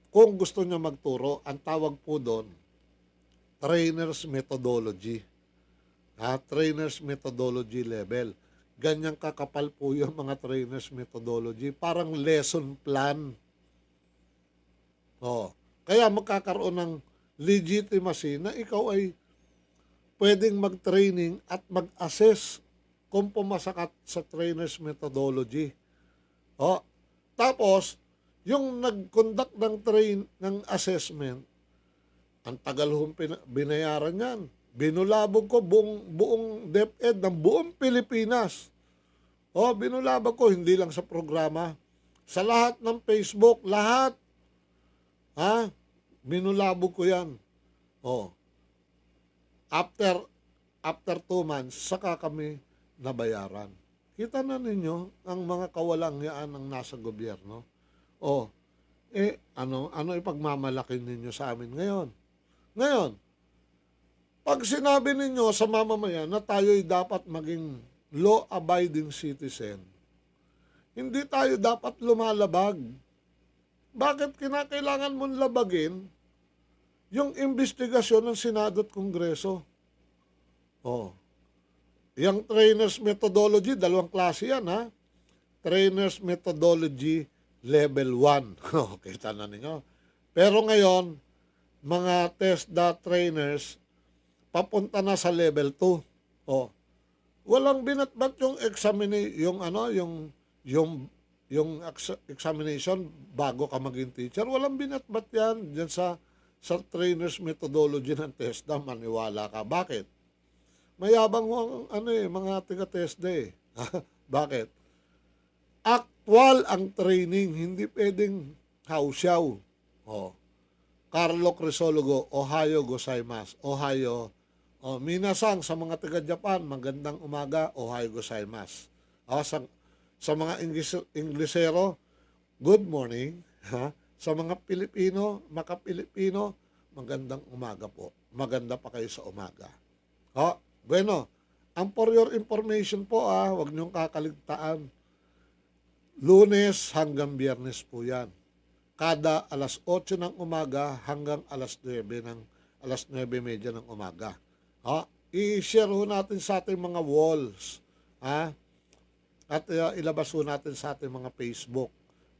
kung gusto niya magturo. Ang tawag po doon, trainers methodology. Trainers methodology level. Ganyang kakapal po yung mga trainers methodology. Parang lesson plan. Kaya magkakaroon ng legitimacy na ikaw ay pwedeng mag-training at mag-assess kung pumasa ka sa trainers methodology. Tapos, yung nag-conduct ng assessment, ang tagal hong binayaran yan. Binulabog ko buong DepEd ng buong Pilipinas. Binulabog ko, hindi lang sa programa. Sa lahat ng Facebook, lahat. Binulabog ko yan. After 2 months, saka kami nabayaran. Kita na ninyo ang mga kawalangyaan ng nasa gobyerno. Ano ipagmamalaki ninyo sa amin ngayon? Ngayon, pag sinabi ninyo sa mamamayan na tayo'y dapat maging law-abiding citizen, hindi tayo dapat lumalabag. Bakit kinakailangan mong labagin yung investigasyon ng Senado at Kongreso? Yung trainers methodology, 2 klase yan Trainers methodology level 1. Kita na ninyo. Pero ngayon, mga TESDA trainers, papunta na sa level 2. Walang binatbat yung examination bago ka maging teacher. Walang binatbat yan dyan sa trainers methodology ng TESDA. Maniwala ka. Bakit? Mayabang mo mga taga-TESDA Bakit? Actual ang training, hindi pwedeng hausyaw. Carlo Crisologo, Ohio gozaimasu. Ohio. Minasang sa mga taga-Japan, magandang umaga, Ohio gozaimasu. Sa mga Inglesero, good morning. Sa mga Pilipino, maka-Pilipino, magandang umaga po. Maganda pa kayo sa umaga. Bueno, ang for your information po, huwag niyong kakaligtaan. Lunes hanggang Biyernes po yan. Kada alas 8 ng umaga hanggang alas 9:30 ng umaga. I-share ho natin sa ating mga walls. At ilabas ho natin sa ating mga Facebook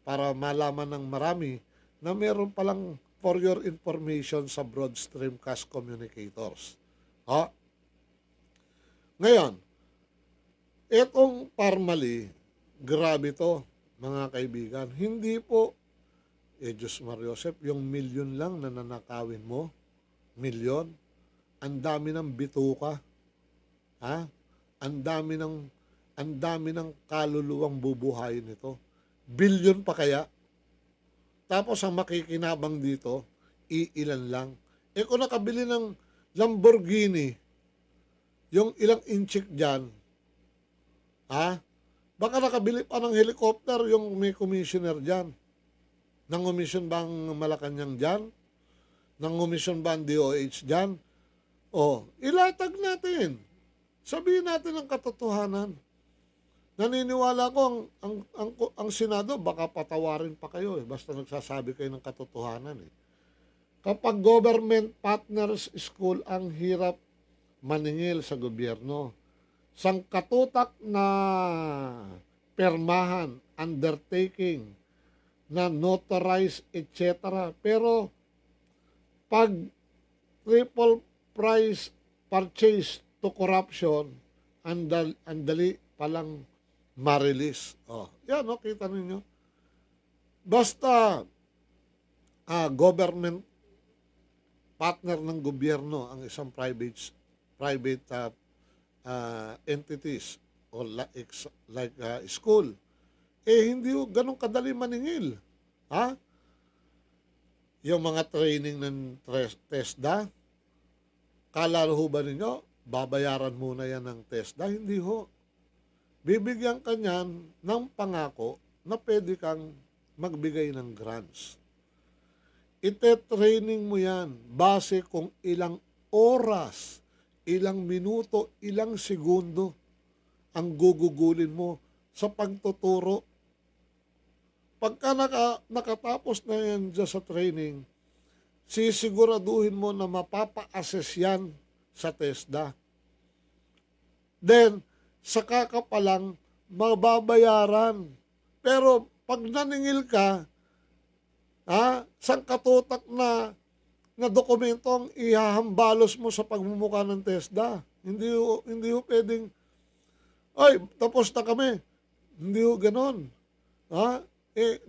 para malaman ng marami na meron palang for your information sa broad streamcast communicators. Ha? Ngayon, etong Parmali, grabe to, mga kaibigan. Hindi po, Diyos Mariosep, yung milyon lang na nanakawin mo, milyon, ang dami ng bituka, ha? Ang dami ng kaluluwang bubuhayin nito. Bilyon pa kaya? Tapos ang makikinabang dito, iilan lang. Kung nakabili ng Lamborghini, yung ilang inchik dyan, ha? Baka nakabili pa ng helicopter yung may commissioner dyan. Nangumisyon ba ang Malacanang dyan? Nangumisyon ba ang DOH dyan? Ilatag natin. Sabihin natin ang katotohanan. Naniniwala ko ang Senado baka patawarin pa kayo basta nagsasabi kayo ng katotohanan Kapag government partners school ang hirap maningil sa gobyerno, sangkatutak na permahan, undertaking, na notarize, etc. Pero pag triple price purchase to corruption, andali palang ma-release. Yan, kita ninyo. Basta government partner ng gobyerno ang isang private entities or like school, hindi ganun kadali maningil. Ha? Yung mga training ng TESDA, kala ho ba ninyo, babayaran muna yan ng TESDA? Hindi ho. Bibigyan ka niyan ng pangako na pwede kang magbigay ng grants. Ite-training mo yan base kung ilang oras, ilang minuto, ilang segundo ang gugugulin mo sa pagtuturo. Pagka nakatapos na yan dyan sa training, sisiguraduhin mo na mapapa-assess yan sa TESDA. Then, saka ka palang mababayaran. Pero pag naningil ka, sangkatutak na dokumento ang ihahambalos mo sa pagmumukha ng TESDA. Hindi ho pwedeng, tapos na kami. Hindi ho ganon.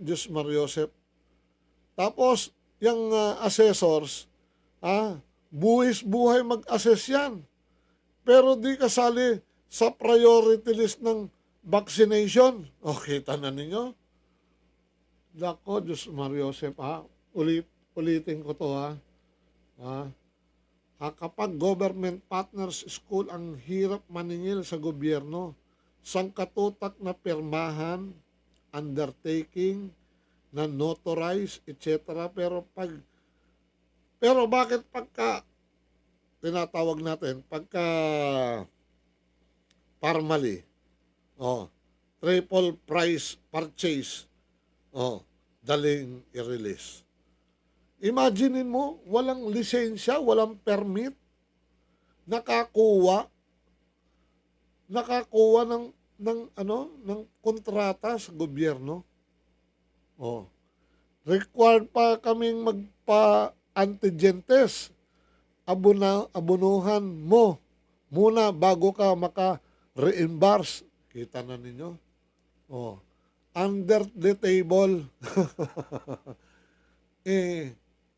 Diyos Mariosep. Tapos, yung assessors, buwis-buhay mag-assess yan. Pero di kasali sa priority list ng vaccination. Kita na ninyo? Dako, Diyos Mariosep, ulitin ko to, kapag government partners school ang hirap maningil sa gobyerno, sangkatutak na pirmahan, undertaking, na notarize, etc. Pero bakit pagka tinatawag natin, pagka Parmali, triple price purchase, daling i-release. Imaginin mo, walang lisensya, walang permit, nakakuha ng kontrata sa gobyerno. Required pa kaming magpa-antigen test. Abunuhan mo muna bago ka maka-reimburse. Kita na ninyo? Under the table.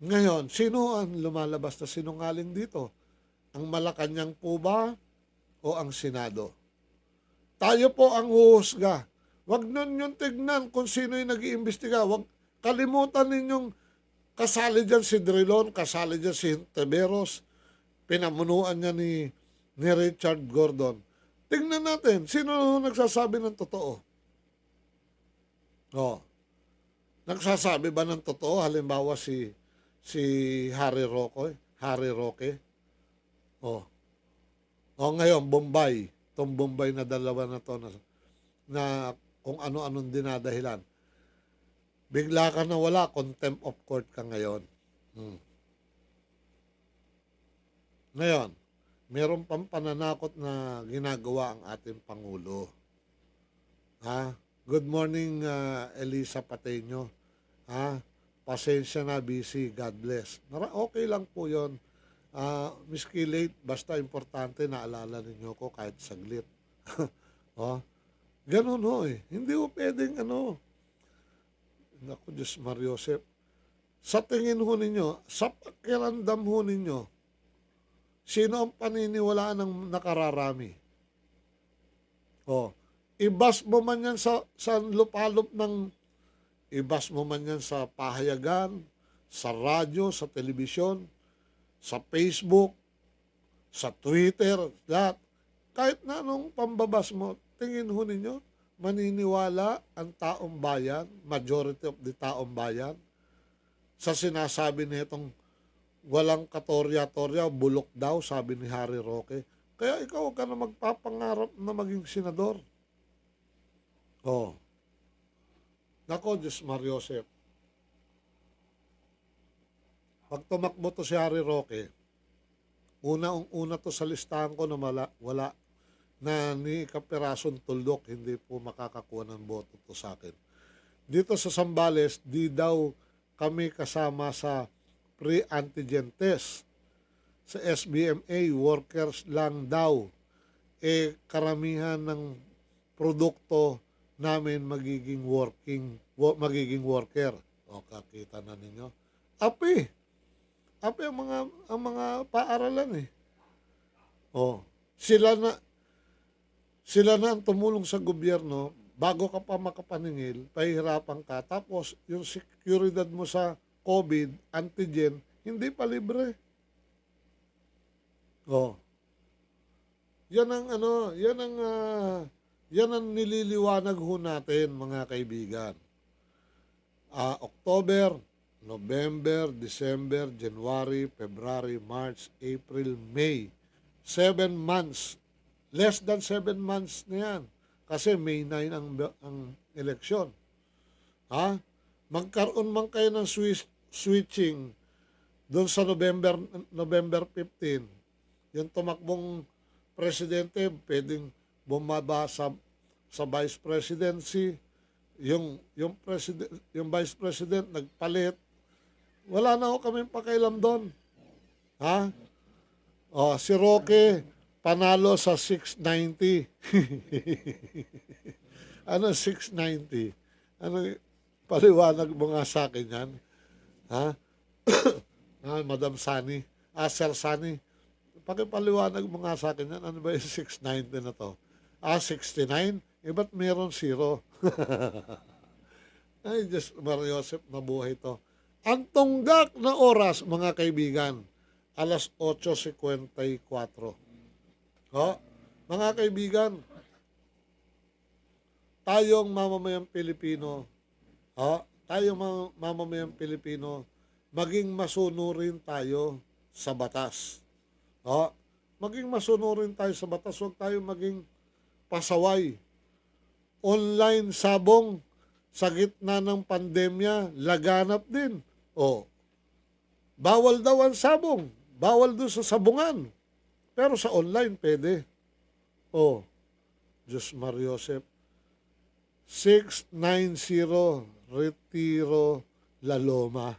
Ngayon, sino ang lumalabas na sinungaling dito? Ang Malacanang po ba o ang Senado? Tayo po ang huhusga. Huwag ninyong tignan kung sino yung nag-iimbestiga. Huwag kalimutan ninyong kasali dyan si Drilon, kasali dyan si Teberos, pinamunuan niya ni Richard Gordon. Tignan natin, sino nagsasabi ng totoo? Nagsasabi ba ng totoo? Halimbawa si Harry Roque. Ngayon, Bombay. Itong Bombay na dalawa na to na kung ano-anong dinadahilan. Bigla ka na wala, contempt of court ka ngayon. Ngayon, meron pang pananakot na ginagawa ang ating Pangulo. Good morning, Elisa Pateño. Pasensya na, busy. God bless. Okay lang po yun. Miski late, basta importante naalala ninyo ko kahit saglit. Oh, ganun ho eh. Hindi ho pwedeng ano. Naku, Diyos Mariosep. Sa tingin ho ninyo, sa pakiramdam ho ninyo, sino ang paniniwalaan ng nakararami? Oh, ibas mo man yan sa lupalop ng, ibas mo man yan sa pahayagan, sa radyo, sa telebisyon, sa Facebook, sa Twitter, lahat. Kahit na anong pambabas mo, tingin ho ninyo, maniniwala ang taong bayan, majority of the taong bayan, sa sinasabi nitong walang katorya-torya, bulok daw, sabi ni Harry Roque. Kaya ikaw ka na magpapangarap na maging senador. Oh. Nako, Diyos Mariosep. Pag tumakbo to si Harry Roque, una to sa listahan ko na wala na ni kapirasong tuldok, hindi po makakakuha ng boto to sa akin. Dito sa Zambales, di daw kami kasama sa pre-antigen test. Sa SBMA, workers lang daw. Karamihan ng produkto namin magiging worker. O, kakita na ninyo. Api ang mga paaralan eh. O, sila na ang tumulong sa gobyerno. Bago ka pa makapaningil, pahihirapan ka. Tapos, yung seguridad mo sa COVID, antigen, hindi pa libre. Oh. Yan ang nililiwanag ho natin, mga kaibigan. October, November, December, January, February, March, April, May. 7 months. Less than 7 months na yan. Kasi May 9 ang eleksyon. Magkaroon man kayo ng switching doon sa November 15. Yung tumakbong presidente, pwedeng bumaba sa vice presidency. Yung vice president nagpalit. Wala na ako kaming pakialam doon. Si Roque panalo sa 690. Ano 690? Ano, paliwanag mo nga sa akin yan. Madam Sani. Sir Sani. Pakipaliwanag mo nga sa akin yan. Ano ba yung 690 na to? 69? Ba't meron 0? Ay, Diyos Mariosep, nabuhay to. Ang tunggak na oras, mga kaibigan, alas 8:54. Mga kaibigan, tayong mamamayang Pilipino, maging masunurin tayo sa batas. Maging masunurin tayo sa batas, huwag tayo maging pasaway. Online sabong sa gitna ng pandemya, laganap din. Bawal daw ang sabong. Bawal doon sa sabungan. Pero sa online, pwede. Diyos Mariosep. 690 Retiro La Loma.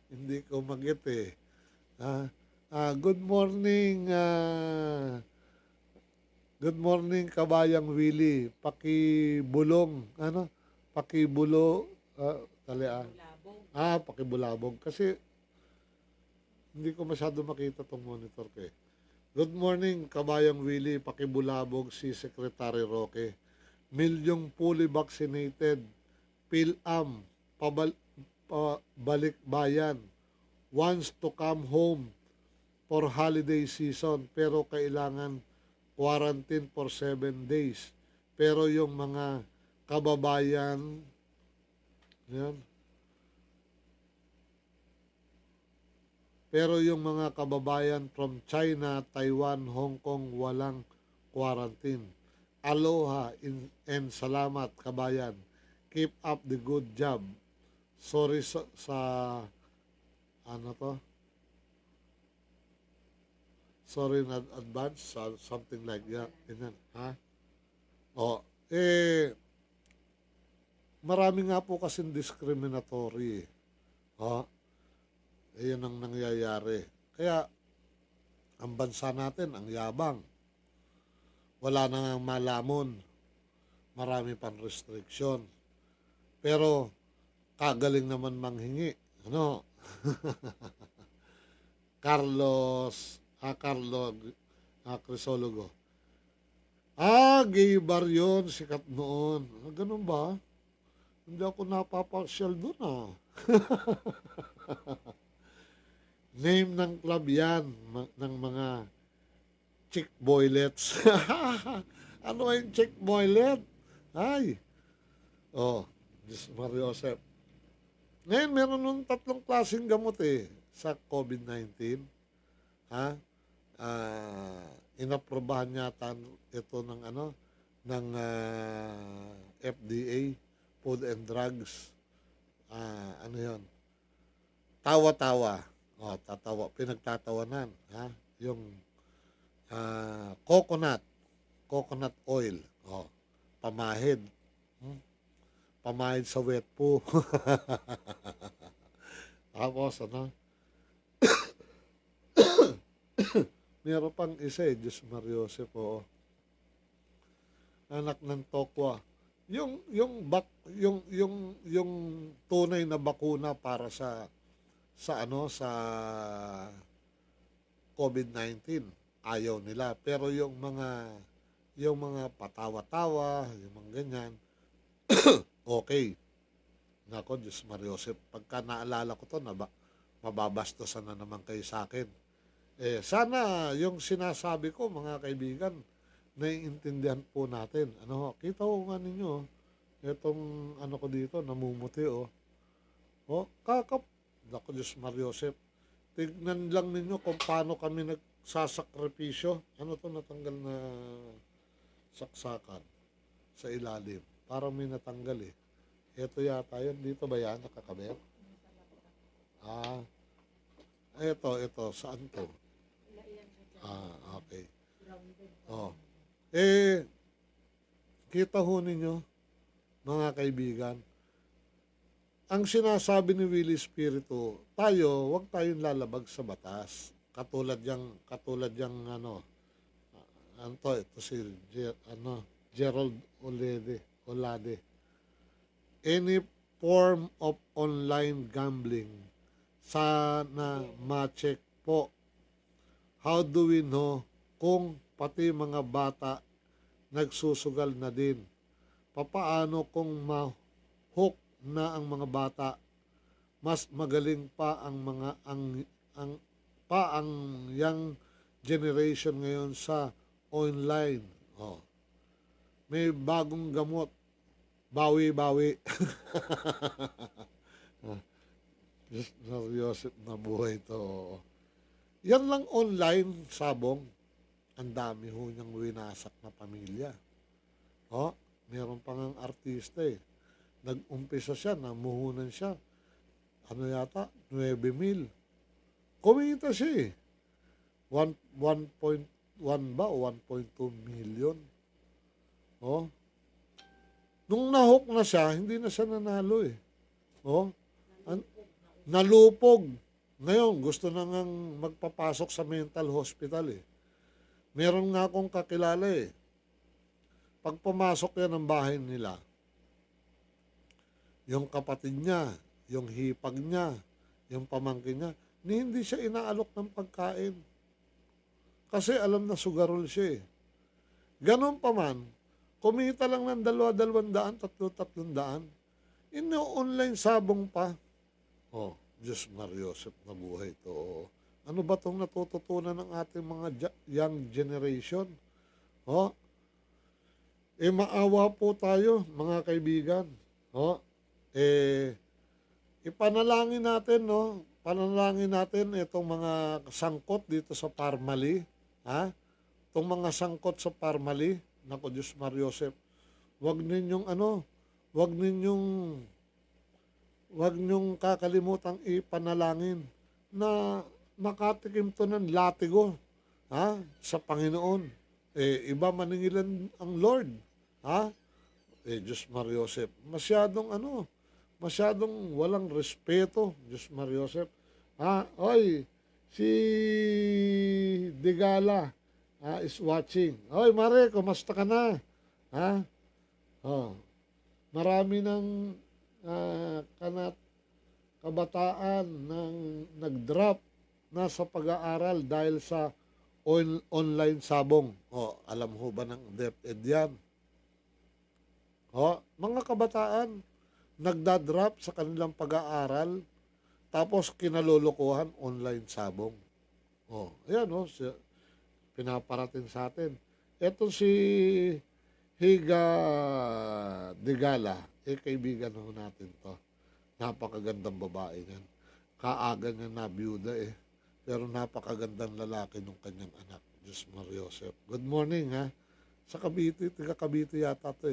Hindi ko magit eh. Good morning, good morning, Kabayang Willie. Pakibulong, pakibulo, pakibulabog. Kasi, hindi ko masyado makita tong monitor ko eh. Good morning, Kabayang Willie. Pakibulabog si Secretary Roque. Milyong fully vaccinated. PhilAm, balik bayan. Wants to come home for holiday season pero kailangan quarantine for 7 days. Pero yung mga kababayan, yan, pero yung mga kababayan from China, Taiwan, Hong Kong, walang quarantine. Aloha and salamat, kabayan. Keep up the good job. Sorry sa sorry in advance, something like that. marami nga po kasing discriminatory. Oh, yun ang nangyayari. Kaya, ang bansa natin, ang yabang. Wala na nga malamon. Marami pang restriction. Pero, kagaling naman manghingi. Ano? Carlo Crisologo. Gay bar yun, sikat noon. Ganun ba? Hindi ako napapasyal dun Name ng club yan, ng mga chick boylets. Ano yung chick boylet? Ay, Diyos Mariosep. Ngayon, meron nung 3 klaseng gamot sa COVID-19. Inaprobahan yata ito ng FDA, Food and Drugs. Ano yun? Tawa-tawa. Tatawa. Pinagtatawanan. Yung coconut oil. Pamahid. Pamahid sa wet po. Tapos, meron pang isa Diyos Mariosep anak ng tokwa. Yung tunay na bakuna para sa COVID-19 ayaw nila, pero yung mga patawa-tawa, yung mga ganyan, okay. Nako, Diyos Mariosep, pagka naalala ko to, mababastosan na naman kayo sa akin. Sana yung sinasabi ko, mga kaibigan, naiintindihan po natin. Kita ko nga ninyo, itong ko dito, namumuti Nako, Diyos Mariosep, tignan lang ninyo kung paano kami nagsasakripisyo. Natanggal na saksakan sa ilalim. Parang may natanggal Ito yata yun. Dito ba yan? Nakakabit? Ito. Saan to? Okay. Kita ho ninyo, mga kaibigan, ang sinasabi ni Willie Espiritu, wag tayong lalabag sa batas. Katulad yang ito si Gerald Olade. Any form of online gambling, sana ma-check po. How do we know kung pati mga bata nagsusugal na din? Papaano kung ma-hook na ang mga bata? Mas magaling pa ang young generation ngayon sa online. May bagong gamot, bawi-bawi. Seryoso na buhay to. Yan lang online, sabong. Ang dami ho niyang winasak na pamilya. Meron pa ngang artista Nag-umpisa siya, namuhunan siya. Yata? 9,000. Kumita siya 1.1 ba o 1.2 million? Nung nahook na siya, hindi na siya nanalo nalupog. Ngayon, gusto na ngang magpapasok sa mental hospital Meron nga akong kakilala Pag pumasok yan ng bahay nila, yung kapatid niya, yung hipag niya, yung pamangkin niya, hindi siya inaalok ng pagkain. Kasi alam na sugarol siya Ganon pa man, kumita lang ng 200, 300. Ino-online sabong pa. Diyos Mariosep na buhay to. Ano ba itong natututunan ng ating mga young generation? Maawa po tayo, mga kaibigan. Ipanalangin natin, panalangin natin itong mga sangkot dito sa Parmali. Itong mga sangkot sa Parmali. Naku, Diyos Mariosep. Huwag ninyong kakalimutang ipanalangin na makatikim to ng latigo sa Panginoon. Iba maningilan ang Lord. Diyos Mariosep, masyadong walang respeto, Diyos Mariosep. Oy, si Digala is watching. Oy, Mare, kumusta ka na? Ha? Oh, marami ng kanat kabataan nang nag-drop na sa pag-aaral dahil sa online sabong. Alam ho ba ng DepEd yan? Mga kabataan, nagda-drop sa kanilang pag-aaral, tapos kinalulukuhan online sabong. Ayan pinaparating sa atin. Ito si Higa Digala, kaibigan ho natin to. Napakagandang babae yan. Kaaga niya na byuda Pero napakagandang lalaki nung kanyang anak, Diyos Mariosep. Good morning Sa Cavite, taga Cavite yata to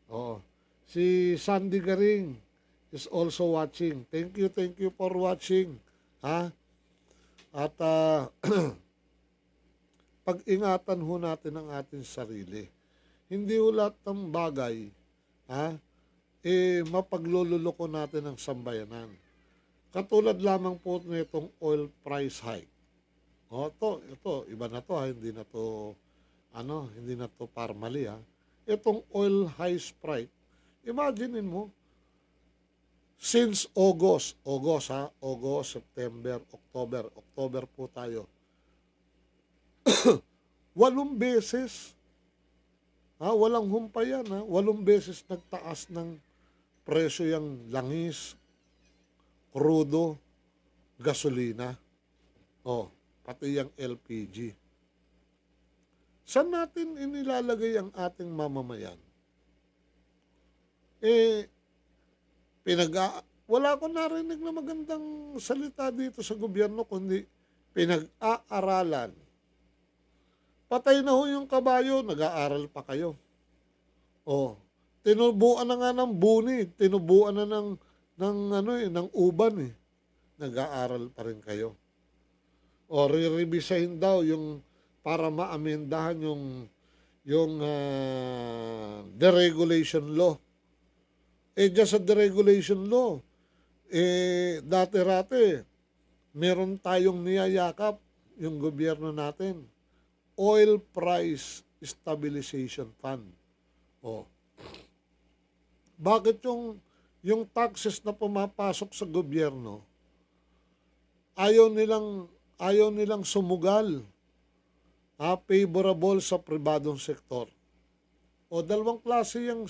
Oo. Si Sandy Garing is also watching. Thank you for watching. At pag-ingatan ho natin ang ating sarili. Hindi ho lahat ng bagay, mapaglululoko natin ang sambayanan. Katulad lamang po nitong oil price hike. Ito, iba na to hindi na to parmali Itong oil hike price, imaginein mo, since August, September, October po tayo. 8 beses, walang humpay yan 8 beses nagtaas ng presyo yung langis, crudo, gasolina, pati yung LPG. Saan natin inilalagay ang ating mamamayan? Wala ko narinig na magandang salita dito sa gobyerno, kundi pinag-aaralan. Patay na ho yung kabayo, nag-aaral pa kayo. Tinubuan na nga ng buni, tinubuan na ng uban Nag-aaral pa rin kayo. Re-revisahin daw yung para maamendahan yung deregulation law. Dyan sa deregulation law, dati-rati, meron tayong niyayakap yung gobyerno natin. Oil Price Stabilization Fund. Bakit yung taxes na pumapasok sa gobyerno, ayaw nilang sumugal, favorable sa pribadong sektor. Dalawang klase yung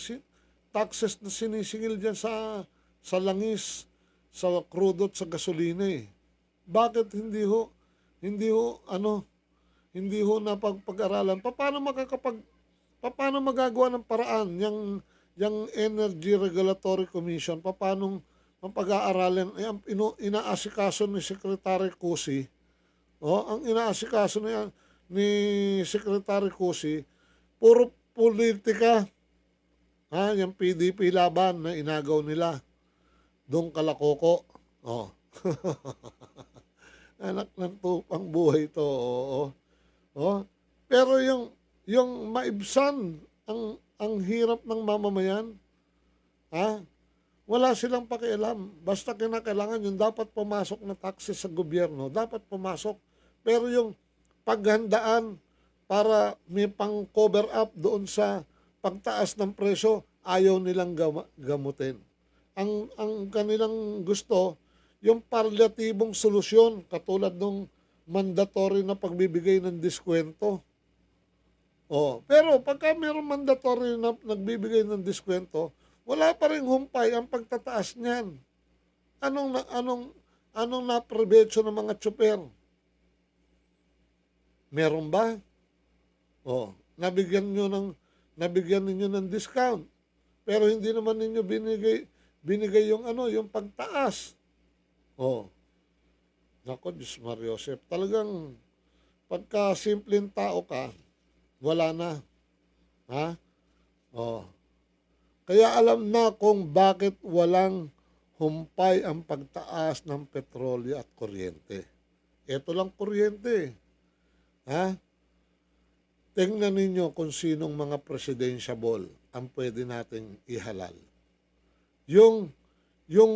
taxes na sinisingil dyan sa langis, sa crudo at sa gasolina Bakit hindi ho napagpag-aralan? Paano magagawa ng paraan yung Energy Regulatory Commission? Paano mapag-aaralan? Inaasikaso ni Secretary Cusi. Ang inaasikaso ni Secretary Cusi, puro politika. Yung PDP laban na inagaw nila. Doon kalakoko. Anak ng tupang buhay to. Pero yung maibsan ang hirap ng mamamayan, wala silang pakialam. Basta kinakailangan yung dapat pumasok na taxes sa gobyerno, dapat pumasok. Pero yung paghandaan para may pang-cover up doon sa pagtaas ng presyo, ayaw nilang gamutin. Ang kanilang gusto, yung parlatibong solusyon, katulad ng mandatory na pagbibigay ng diskwento. Pero pagka mayroong mandatory na nagbibigay ng diskwento, wala pa rin humpay ang pagtataas niyan. Anong naprobetsyo ng mga tsuper? Meron ba? Nabigyan ninyo ng discount. Pero hindi naman ninyo binigay yung pagtaas. Nako, Diyos Mariosep, talagang pagka simpleng tao ka, wala na. Kaya alam na kung bakit walang humpay ang pagtaas ng petrolyo at kuryente. Ito lang kuryente. Tingnan ninyo kung sinong mga presidentiable ang pwede nating ihalal. Yung yung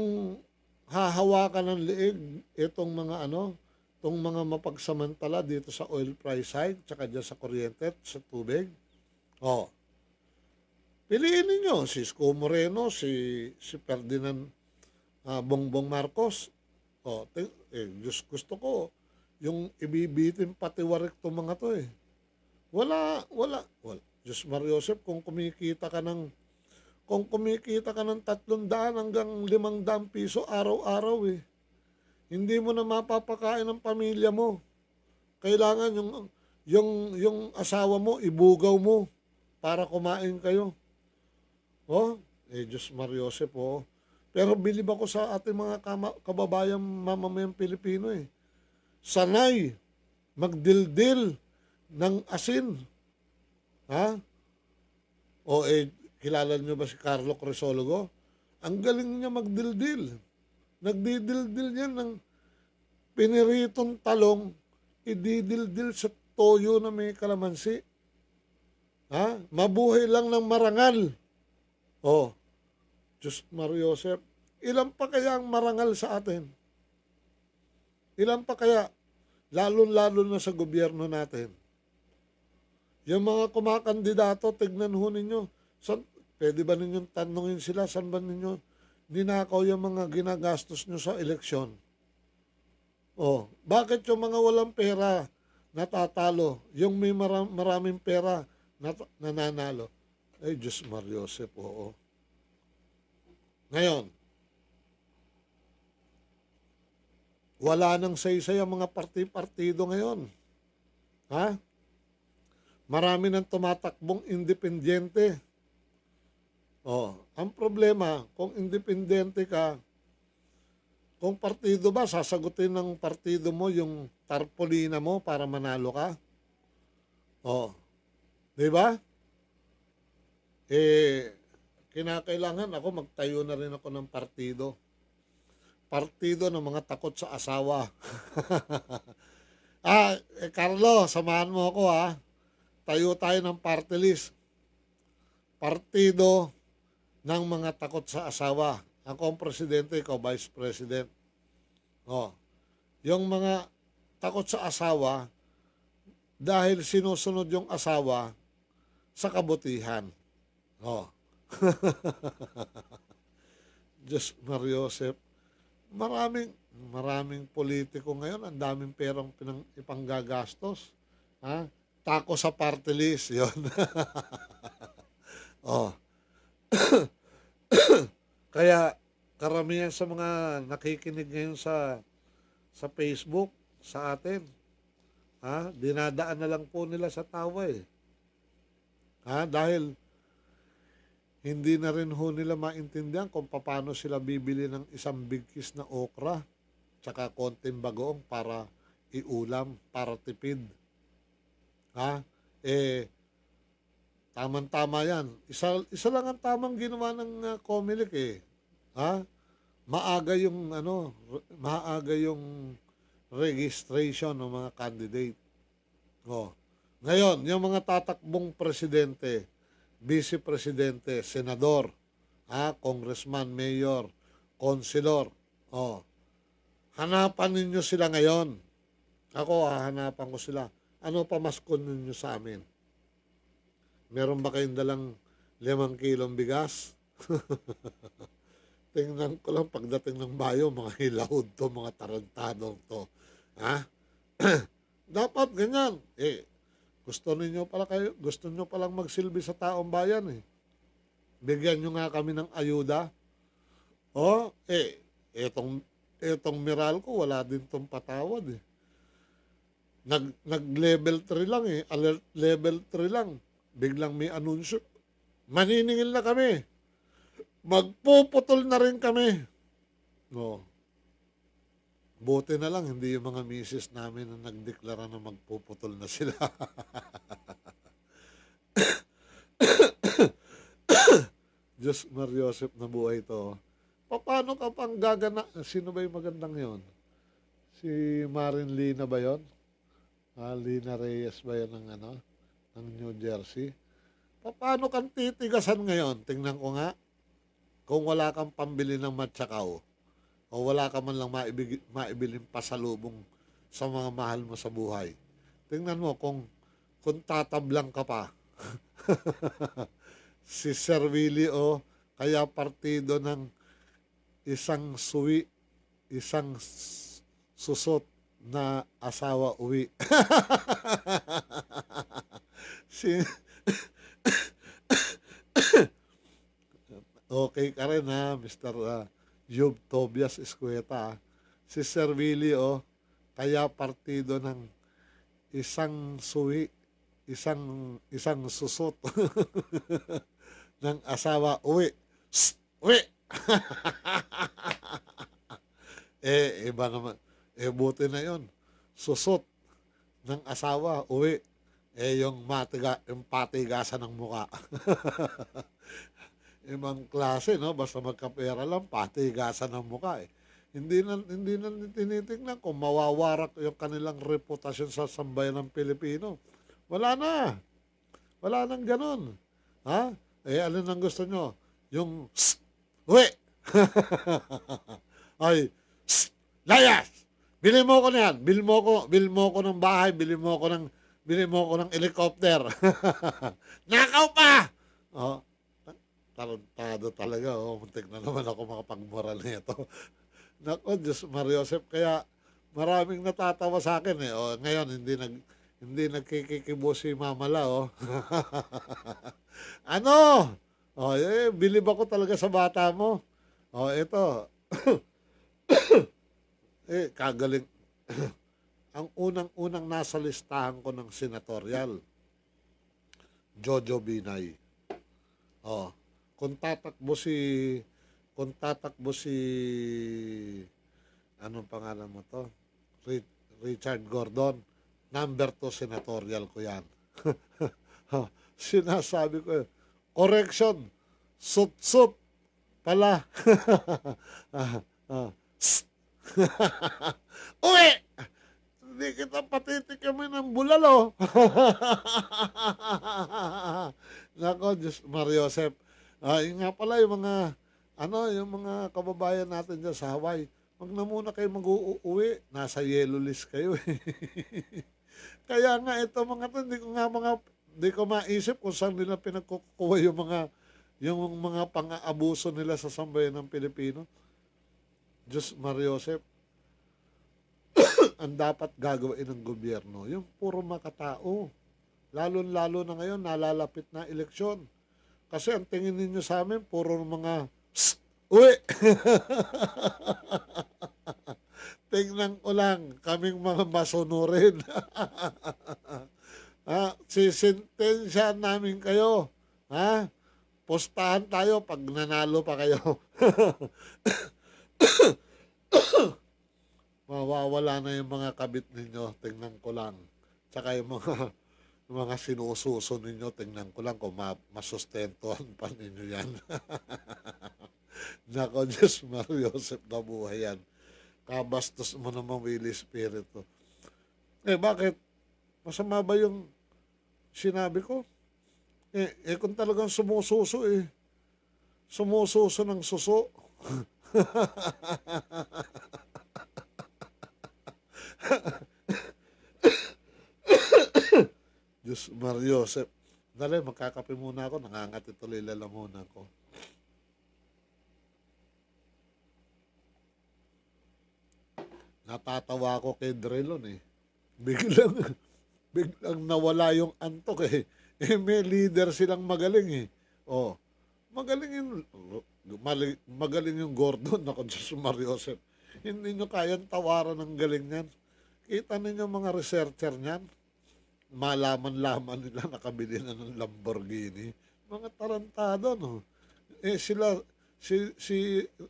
hahawakan ng leeg itong mga itong mga mapagsamantala dito sa oil price hike, tsaka diyan sa kuryente at sa tubig. Oh, piliin ninyo si Isko Moreno, si Ferdinand Bongbong Marcos. Diyos, gusto ko yung ibibitin patiwarik to mga to eh. Wala. Diyos Mario Joseph, kung kumikita ka ng 300 hanggang 500 piso araw-araw eh. Hindi mo na mapapakain ng pamilya mo. Kailangan yung asawa mo, ibugaw mo para kumain kayo. Diyos Mario Joseph, Pero bilib ako sa ating mga kababayang mamamayang Pilipino eh. Sanay magdildil ng asin. Kilala niyo ba si Carlo Crisologo? Ang galing niya magdildil. Nagdidildil niya ng piniritong talong, ididildil sa toyo na may kalamansi. Mabuhay lang ng marangal. Diyos Mario Joseph, ilan pa kaya ang marangal sa atin? Ilan pa kaya? Lalo-lalo na sa gobyerno natin. Yung mga kumakandidato, tignan ho ninyo. Pwede ba ninyong tanungin sila, saan ba ninyo ninakaw yung mga ginagastos nyo sa eleksyon? Bakit yung mga walang pera natatalo, yung may maraming pera nananalo? Diyos Mario Joseph, Ngayon, wala nang saysay ang mga partido ngayon. Marami nang tumatakbong independyente. Ang problema, kung independente ka, kung partido ba, sasagutin ng partido mo yung tarpolina mo para manalo ka? Di ba? Kinakailangan ako magtayo na rin ako ng partido. Partido ng mga takot sa asawa. Carlo, samahan mo ako Tayo tayo ng party list. Partido ng mga takot sa asawa. Ako ang presidente, ikaw vice president. Yung mga takot sa asawa, dahil sinusunod yung asawa sa kabutihan. Diyos Mario Joseph, maraming politiko ngayon, ang daming perang ipanggagastos. Tako sa party list, yun. Kaya karamihan sa mga nakikinig ngayon sa Facebook, sa atin, dinadaan na lang po nila sa tawa eh. Dahil hindi na rin ho nila maintindihan kung paano sila bibili ng isang bigkis na okra tsaka konting bagoong para iulam, para tipid. Tama-tama yan. Isa lang ang tamang ginawa ng Comelec eh. Maaga yung registration ng mga candidate. Ngayon, yung mga tatakbong presidente, vice presidente, senador, congressman, mayor, konsilor, hanapan ninyo sila ngayon. Ako, hahanapan ko sila. Ano pamaskon ninyo sa amin? Meron ba kayong dalang 5 kilong bigas? Tingnan ko lang pagdating ng bayo, mga hilahod to, mga tarantadong to. Dapat ganyan. Gusto nyo palang magsilbi sa taong bayan eh. Bigyan nyo nga kami ng ayuda. Etong Meralco, wala din tong patawad eh. Nag-level 3 lang eh. Alert level 3 lang. Biglang may anunsyo. Maniningil na kami. Magpuputol na rin kami. Buti na lang, hindi yung mga misis namin na nagdeklara na magpuputol na sila. Diyos Mario Joseph na buhay to. Paano ka pang gagana? Sino ba yung magandang yon? Si Marin Lina ba yon? Lina Reyes ba yan ng New Jersey? Paano kang titigasan ngayon? Tingnan ko nga. Kung wala kang pambili ng matsakaw, o wala ka man lang maibiling pasalubong sa mga mahal mo sa buhay. Tingnan mo kung tatablang ka pa. Si Servilio, kaya partido ng isang suwi, isang susot na asawa uwi. si Okay ka rin ha, Mr. Job Tobias Escueta. Si Servilio, kaya partido ng isang suwi, isang susot ng asawa uwi. Shh! Uwi! Iba naman. Buti na yon. Susot ng asawa uwi. Yung patigasan ng muka. Ibang klase, no? Basta magkapera lang, patigasan ng muka eh. Hindi na tinitingnan kung mawawarak yung kanilang reputasyon sa sambayan ng Pilipino. Wala na. Wala nang ganun. Ha? Alin ang gusto nyo? Yung, uwi! Ay, layas! Bili mo ko na yan. Bili mo ko ng bahay, bili mo ko ng helicopter. Nakaw pa! Oh, tarantado talaga. Muntik na naman ako makapagmoral nito. Nako, Diyos Mariosep, kaya maraming natatawa sa akin eh. Ngayon, hindi nagkikikibo si Mamala, Ano? Bilib ako talaga sa bata mo. Ito. Kagaling. Ang unang nasa listahan ko ng senatorial, Jojo Binay. Kung tatakbo si anong pangalan mo to? Richard Gordon, number 2 senatorial ko yan. Sinasabi ko, correction, sut pala. Uwi! Hindi kita patitikimin ng bulalo. Nako, Diyos Mariosep. Yun nga pala yung mga kababayan natin dyan sa Hawaii. Wag na muna kayo mag-uuwi. Nasa yellow list kayo eh. Kaya nga ito mga to, hindi ko maisip kung saan nila pinagkukuha yung mga pang-aabuso nila sa sambayan ng Pilipino. Diyos Mariosep. Ang dapat gagawin ng gobyerno, yung puro makatao. Lalo-lalo na ngayon, nalalapit na eleksyon. Kasi ang tingin ninyo sa amin, puro mga, uwi! Tingnan ko lang, kaming mga masunurin. Sisintensya namin kayo. Postahan tayo pag nanalo pa kayo. Mawawala na yung mga kabit ninyo, tingnan ko lang. Tsaka yung mga sinususo ninyo, tingnan ko lang kung masustentuhan pa ninyo yan. Nako, Diyos Mariosep na buhay yan. Kabastos mo naman, Willie Spirito. Bakit? Masama ba yung sinabi ko? Kung talagang sumususo sumususo ng suso. Diyos Mariosep. Dali, magkakape muna ako. Nangangati tuloy lalamunan ko. Natatawa ako kay Drelon eh. Biglang nawala yung antok eh. May leader silang magaling eh. Magaling yung Gordon. Ako, Diyos Mariosep. Hindi nyo kayang tawaran ng galing niyan. Kita ninyo mga researcher niyan. Malaman-laman nila nakabili na ng Lamborghini. Mga tarantado, no?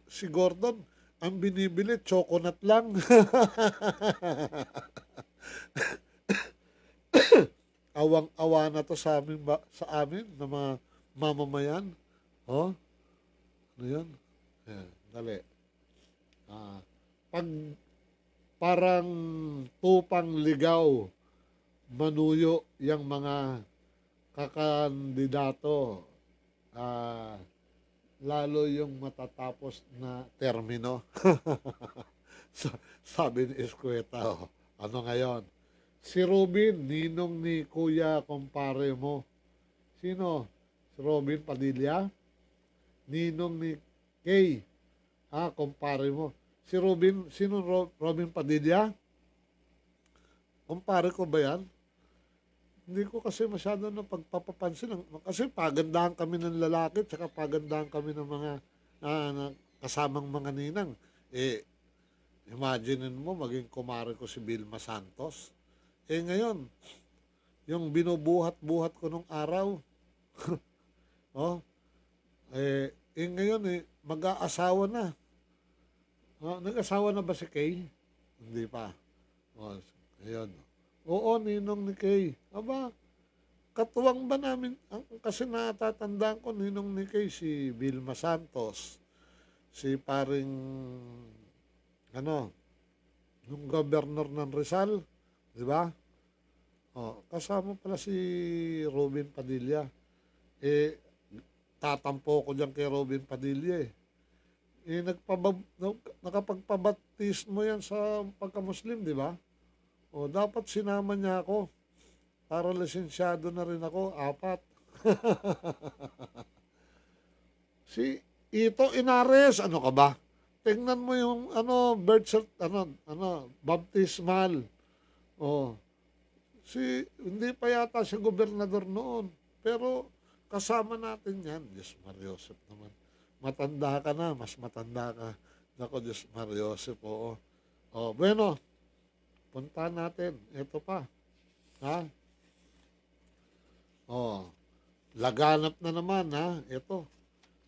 Si Gordon, ang binibili, chocolate lang. Awang-awa na to sa amin na mga mamamayan. Ano yun? Dali. Pag parang tupang ligaw, manuyo yung mga kakandidato, ah, lalo yung matatapos na termino. Sabi ni Escueta, oh, ano ngayon? Si Robin, ninong ni Kuya kumpare mo. Sino? Si Robin Padilla? Ninong ni Kay. Kumpare mo. Si Robin, sino Robin Padilla? Kumpare ko ba yan? Hindi ko kasi masyado na pagpapapansin. Kasi pagandahan kami ng lalaki, tsaka pagandahan kami ng mga kasamang mga ninang. Imagine mo, maging kumare ko si Vilma Santos. Ngayon, yung binubuhat-buhat ko nung araw, oh, ngayon, mag-aasawa na. Nag-asawa na ba si Kay? Hindi pa. Ayun. Oo, ninong ni Kay. Aba, katuwang ba namin? Kasi natatandaan ko, ninong ni Kay, si Vilma Santos, si paring, yung governor ng Rizal, di ba? Kasama pala si Robin Padilla. Tatampo ko dyan kay Robin Padilla eh. Nakapagpabaptismo yan sa pagka-Muslim, di ba? Dapat sinama niya ako para lisensyado na rin ako, 4. Si Ito Inares, ano ka ba? Tingnan mo yung birth cert, baptismal. Hindi pa yata siya gobernador noon. Pero kasama natin yan. Diyos Mariosep naman. Matanda ka na, mas matanda ka. Nako, Diyos Mariosep, oo. Bueno, punta natin. Ito pa. Laganap na naman, Ito.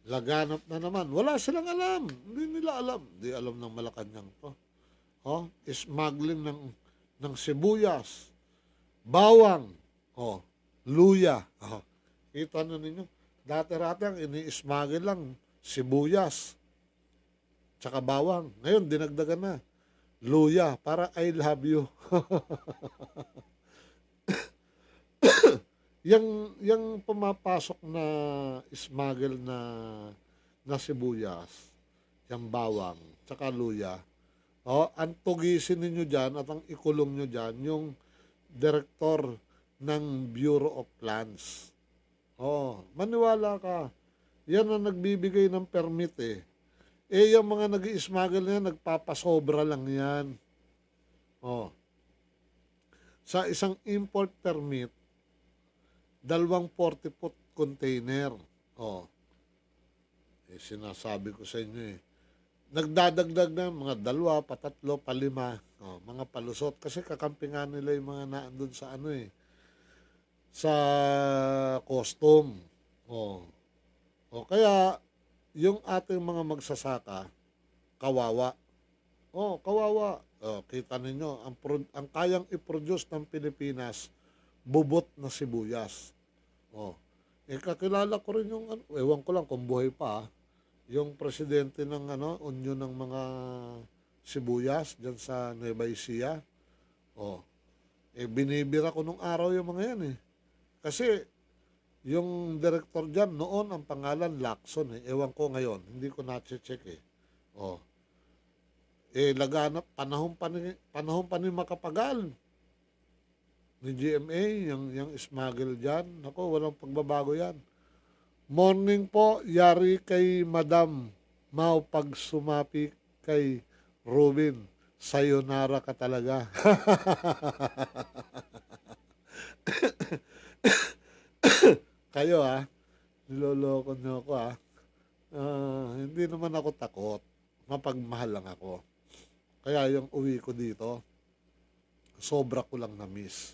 Laganap na naman. Wala silang alam. Hindi nila alam. Hindi alam ng Malacanang to. Smuggling ng sibuyas, bawang, luya. Kita na ninyo. Dati-rati ang ini-smuggle lang sibuyas, tsaka bawang. Ngayon, dinagdagan na. Luya, para I love you. Yang pumapasok na smuggle na sibuyas, yung bawang, tsaka luya, ang tugisin ninyo dyan at ang ikulong nyo dyan, yung director ng Bureau of Plans. Maniwala ka. Yan ang nagbibigay ng permit eh. Yung mga nag-i-smuggle na yan, nagpapasobra lang yan. Sa isang import permit, 40-foot container. Sinasabi ko sa inyo eh. Nagdadagdag na mga 2, 3, 5, mga palusot. Kasi kakampingan nila yung mga naandun sa sa custom. Kaya, yung ating mga magsasaka, kawawa. Kawawa. Kita ninyo, ang kayang i-produce ng Pilipinas, bubot na sibuyas. Kakilala ko rin yung, ewan ko lang kung buhay pa, yung presidente ng Union ng mga Sibuyas dyan sa Nueva Ecija. Binibira ko nung araw yung mga yan eh. Kasi yung director dyan noon ang pangalan Lacson eh. Ewan ko ngayon, hindi ko na-check eh. Laganap, panahon pa ni Makapagal ni GMA, yung smuggle dyan. Ako, walang pagbabago yan. Morning po, yari kay Madam Mau pag sumapi kay Robin. Sayonara ka talaga. Kayo niloloko nyo ako hindi naman ako takot. Mapagmahal lang ako. Kaya yung uwi ko dito, sobra ko lang na-miss.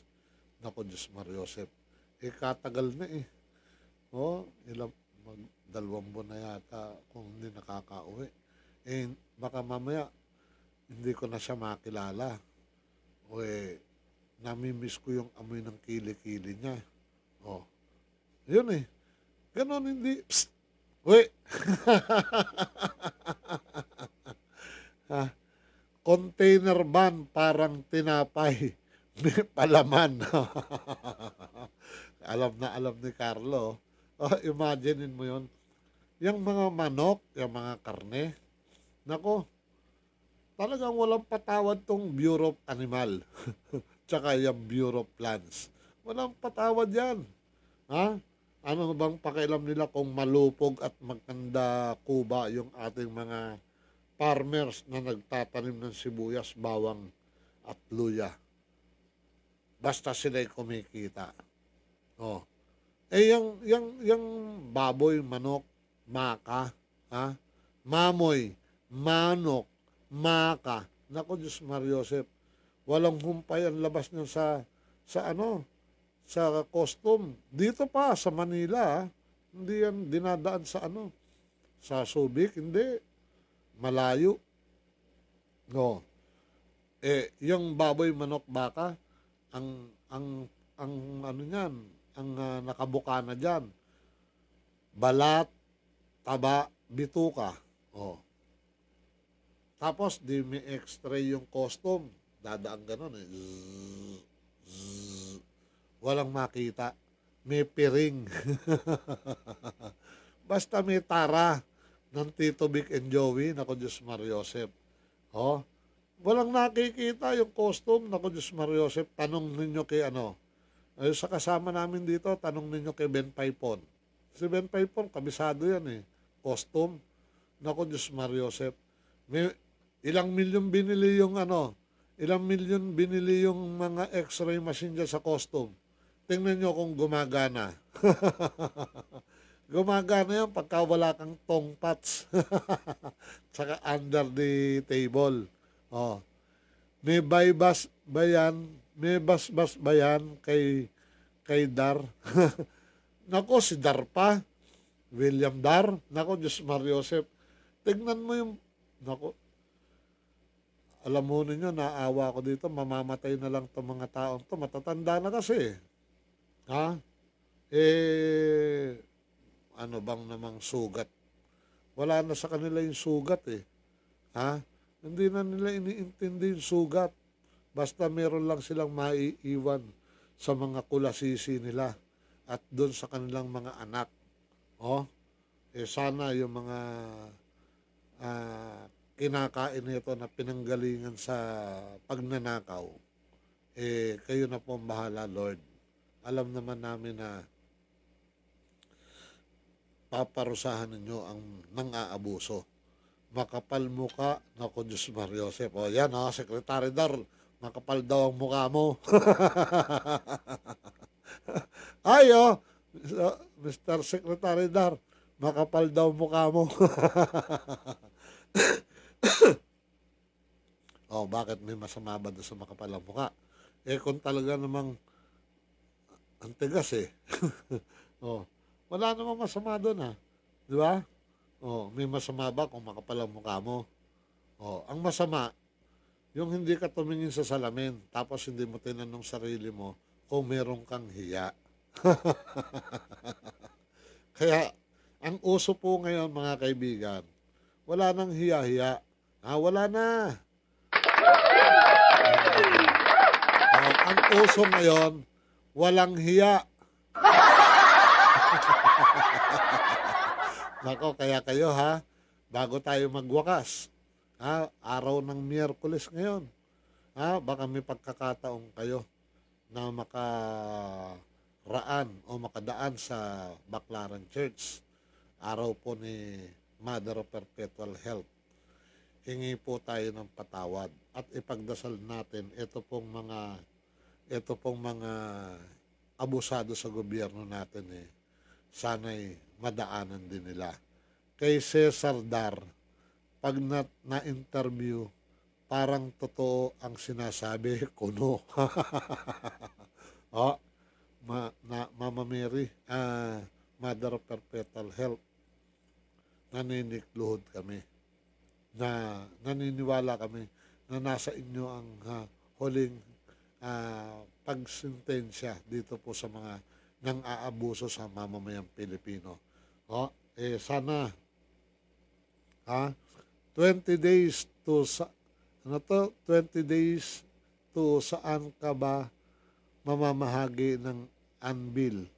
Naku, Diyos Mariosep. Katagal na eh. Ilang 2 buwan na yata kung hindi nakakauwi. Baka mamaya, hindi ko na siya makilala. Namimiss ko yung amoy ng kili-kili niya. Yun eh. Ganon hindi. Psst! Uy! Container van parang tinapay. May palaman. alam ni Carlo. Oh, imaginein mo yon. Yung mga manok, yung mga karne, nako, talagang walang patawad tong Bureau of Animal. Tsaka yung Bureau of Plants. Walang patawad yan. Ha? Ano bang pakialam nila kung malupog at magkanda kuba yung ating mga farmers na nagtatanim ng sibuyas, bawang at luya. Basta sila'y kumikita. Oh. Yung baboy, manok, maka, ha? Mamoy, manok, maka. Nako, Diyos Mariosep, walang humpay ang labas niya sa custom. Dito pa, sa Manila, hindi yan dinadaan sa Subic, hindi. Malayo. No. Yung baboy, manok, baka, ang ano niyan, ang nakabuka na diyan. Balat, taba, bituka. Oh. Tapos di may x-ray yung custom. Dadaan ganun eh. Zzz, zzz. Walang makita. May piring. Basta may tara ng Tito Vic and Joey. Naku, Diyos Mariosep. Oh. Walang nakikita yung custom. Naku, Diyos Mariosep. Tanong ninyo kay sa kasama namin dito, tanong ninyo kay Ben Paipon. Si Ben Paipon, kabisado yan eh. Custom. Naku, Diyos Mariosep. May ilang milyon binili yung ilang milyon binili yung mga x-ray machine dyan sa custom. Tingnan nyo kung gumagana. Gumagana yan pagka wala kang tong pots. Tsaka under the table. Oh. May bypass ba yan? May basbas ba yan kay Dar? Nako, si Dar pa. William Dar. Nako, Diyos Mariosep. Tignan mo yung, nako, alam mo ninyo, naawa ko dito, mamamatay na lang itong mga taong to. Matatanda na kasi. Ha? Ano bang namang sugat? Wala na sa kanila yung sugat eh. Ha? Hindi na nila iniintindi yung sugat. Basta meron lang silang maiiwan sa mga kulasisi nila at doon sa kanilang mga anak. Oh, sana yung mga kinakain nito na pinanggalingan sa pagnanakaw, kayo na po ang bahala, Lord. Alam naman namin na paparusahan ninyo ang nang-aabuso. Makapal muka, naku, Diyos Mariosep. O yan, Secretary Dar, makapal daw ang mukha mo. Ay, Mr. Secretary Dar, makapal daw ang mukha mo. Bakit may masama ba doon sa makapal ang mukha? Kung talaga namang ang tigas eh. Wala namang masama doon Di ba? May masama ba kung makapal ang mukha mo? Ang masama, yung hindi ka tumingin sa salamin, tapos hindi mo tinanong sarili mo kung meron kang hiya. Kaya, ang uso po ngayon, mga kaibigan, wala nang hiya-hiya. Wala na. Ang uso ngayon, walang hiya. Nako, kaya kayo bago tayo magwakas, araw ng Miyerkules ngayon, baka may pagkakataon kayo na makaraan o makadaan sa Baclaran Church. Araw po ni Mother of Perpetual Health. Hingi po tayo ng patawad at ipagdasal natin ito pong mga abusado sa gobyerno natin sana'y madaanan din nila. Kay Cesar Dar, pag na-interview, parang totoo ang sinasabi, kuno. Mama Mary, Mother of Perpetual Health, naninikluhod kami. Na naniniwala kami na nasa inyo ang huling pagsintensya dito po sa mga nang-aabuso sa mamamayang Pilipino. Sana 20 days to 20 days to saan ka ba mamamahagi ng unbill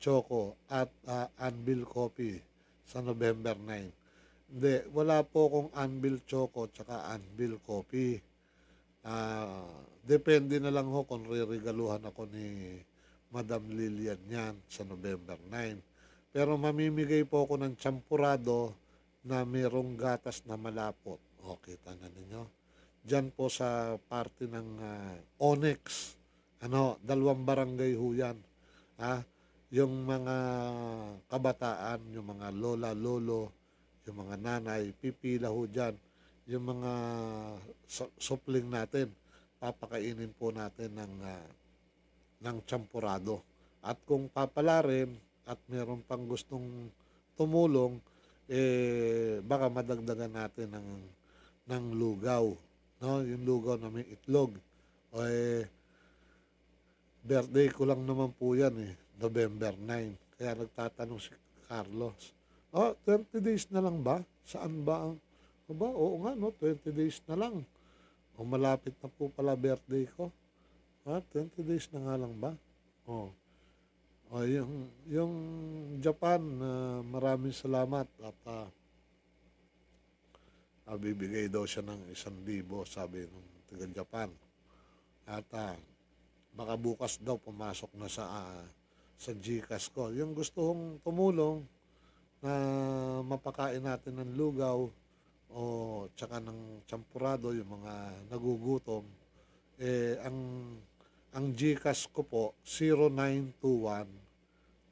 Choco at Anvil Coffee sa November 9. Hindi, wala po akong Anvil Choco tsaka Anvil Coffee. Depende na lang ho kung riregaluhan ako ni Madam Lilian yan sa November 9. Pero mamimigay po ako ng champurado na mayroong gatas na malapot. O, kita na ninyo. Diyan po sa parte ng Onyx. Dalawang barangay ho yan. Yung mga kabataan, yung mga lola, lolo, yung mga nanay, pipila ho dyan. Yung mga supling natin, papakainin po natin ng champurado. At kung papala rin at meron pang gustong tumulong, baka madagdagan natin ng lugaw. No? Yung lugaw na may itlog. Birthday ko lang naman po yan November 9. Kaya nagtatanong si Carlos, 20 days na lang ba? Saan ba ang... Oo nga, 20 days na lang. Malapit na po pala birthday ko. 20 days na nga lang ba? Yung Japan, maraming salamat at bibigay daw siya ng 1,000, sabi ng taga Japan. At baka bukas daw pumasok na sa GCash ko. Yung gusto kong tumulong na mapakain natin ng lugaw o tsaka ng champurado, yung mga nagugutom, ang GCash ko po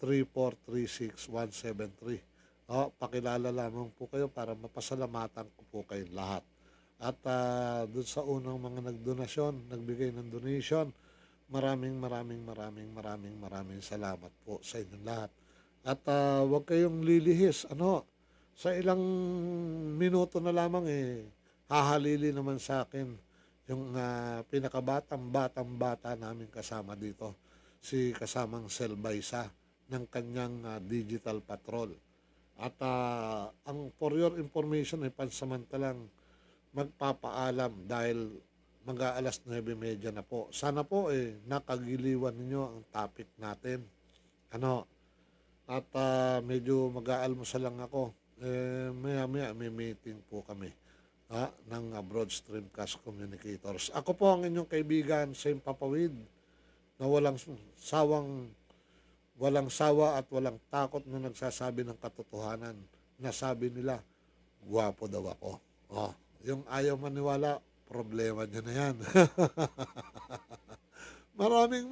0921-3436-173. Pakilala lamang po kayo para mapasalamatan ko po kayong lahat. At dun sa unang mga nagbigay ng donation, maraming salamat po sa inyong lahat. At huwag kayong lilihis. Sa ilang minuto na lamang hahalili naman sa akin yung pinakabatang-bata namin kasama dito. Si kasamang Selbaysa ng kanyang digital patrol. At ang for your information pansamantalang magpapaalam dahil mag-aalas 9:30 na po. Sana po nakagiliwan ninyo ang topic natin. At medyo mag-aalmusal lang ako. Maya-maya may meeting po kami ng Broadstream Cash Communicators. Ako po ang inyong kaibigan, Sam Papawid, na walang sawa at walang takot na nagsasabi ng katotohanan. Nasabi nila, gwapo daw ako. Yung ayaw maniwala, problema niya na yan. Maraming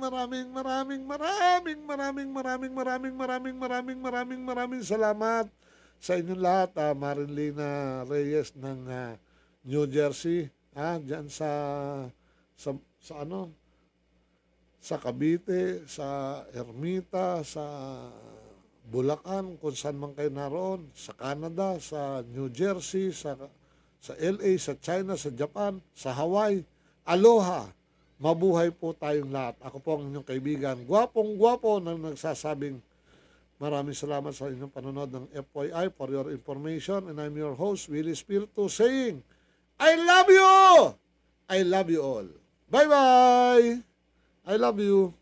salamat sa inyong lahat. Marilena Reyes ng New Jersey, diyan sa Cavite, sa Ermita, sa Bulacan, kung saan man kayo naroon, sa Canada, sa New Jersey, sa LA, sa China, sa Japan, sa Hawaii. Aloha! Mabuhay po tayong lahat. Ako po ang inyong kaibigan, gwapong-gwapo na nagsasabing maraming salamat sa inyong panonood ng FYI for your information. And I'm your host, Willie Espiritu, saying, I love you! I love you all. Bye-bye! I love you.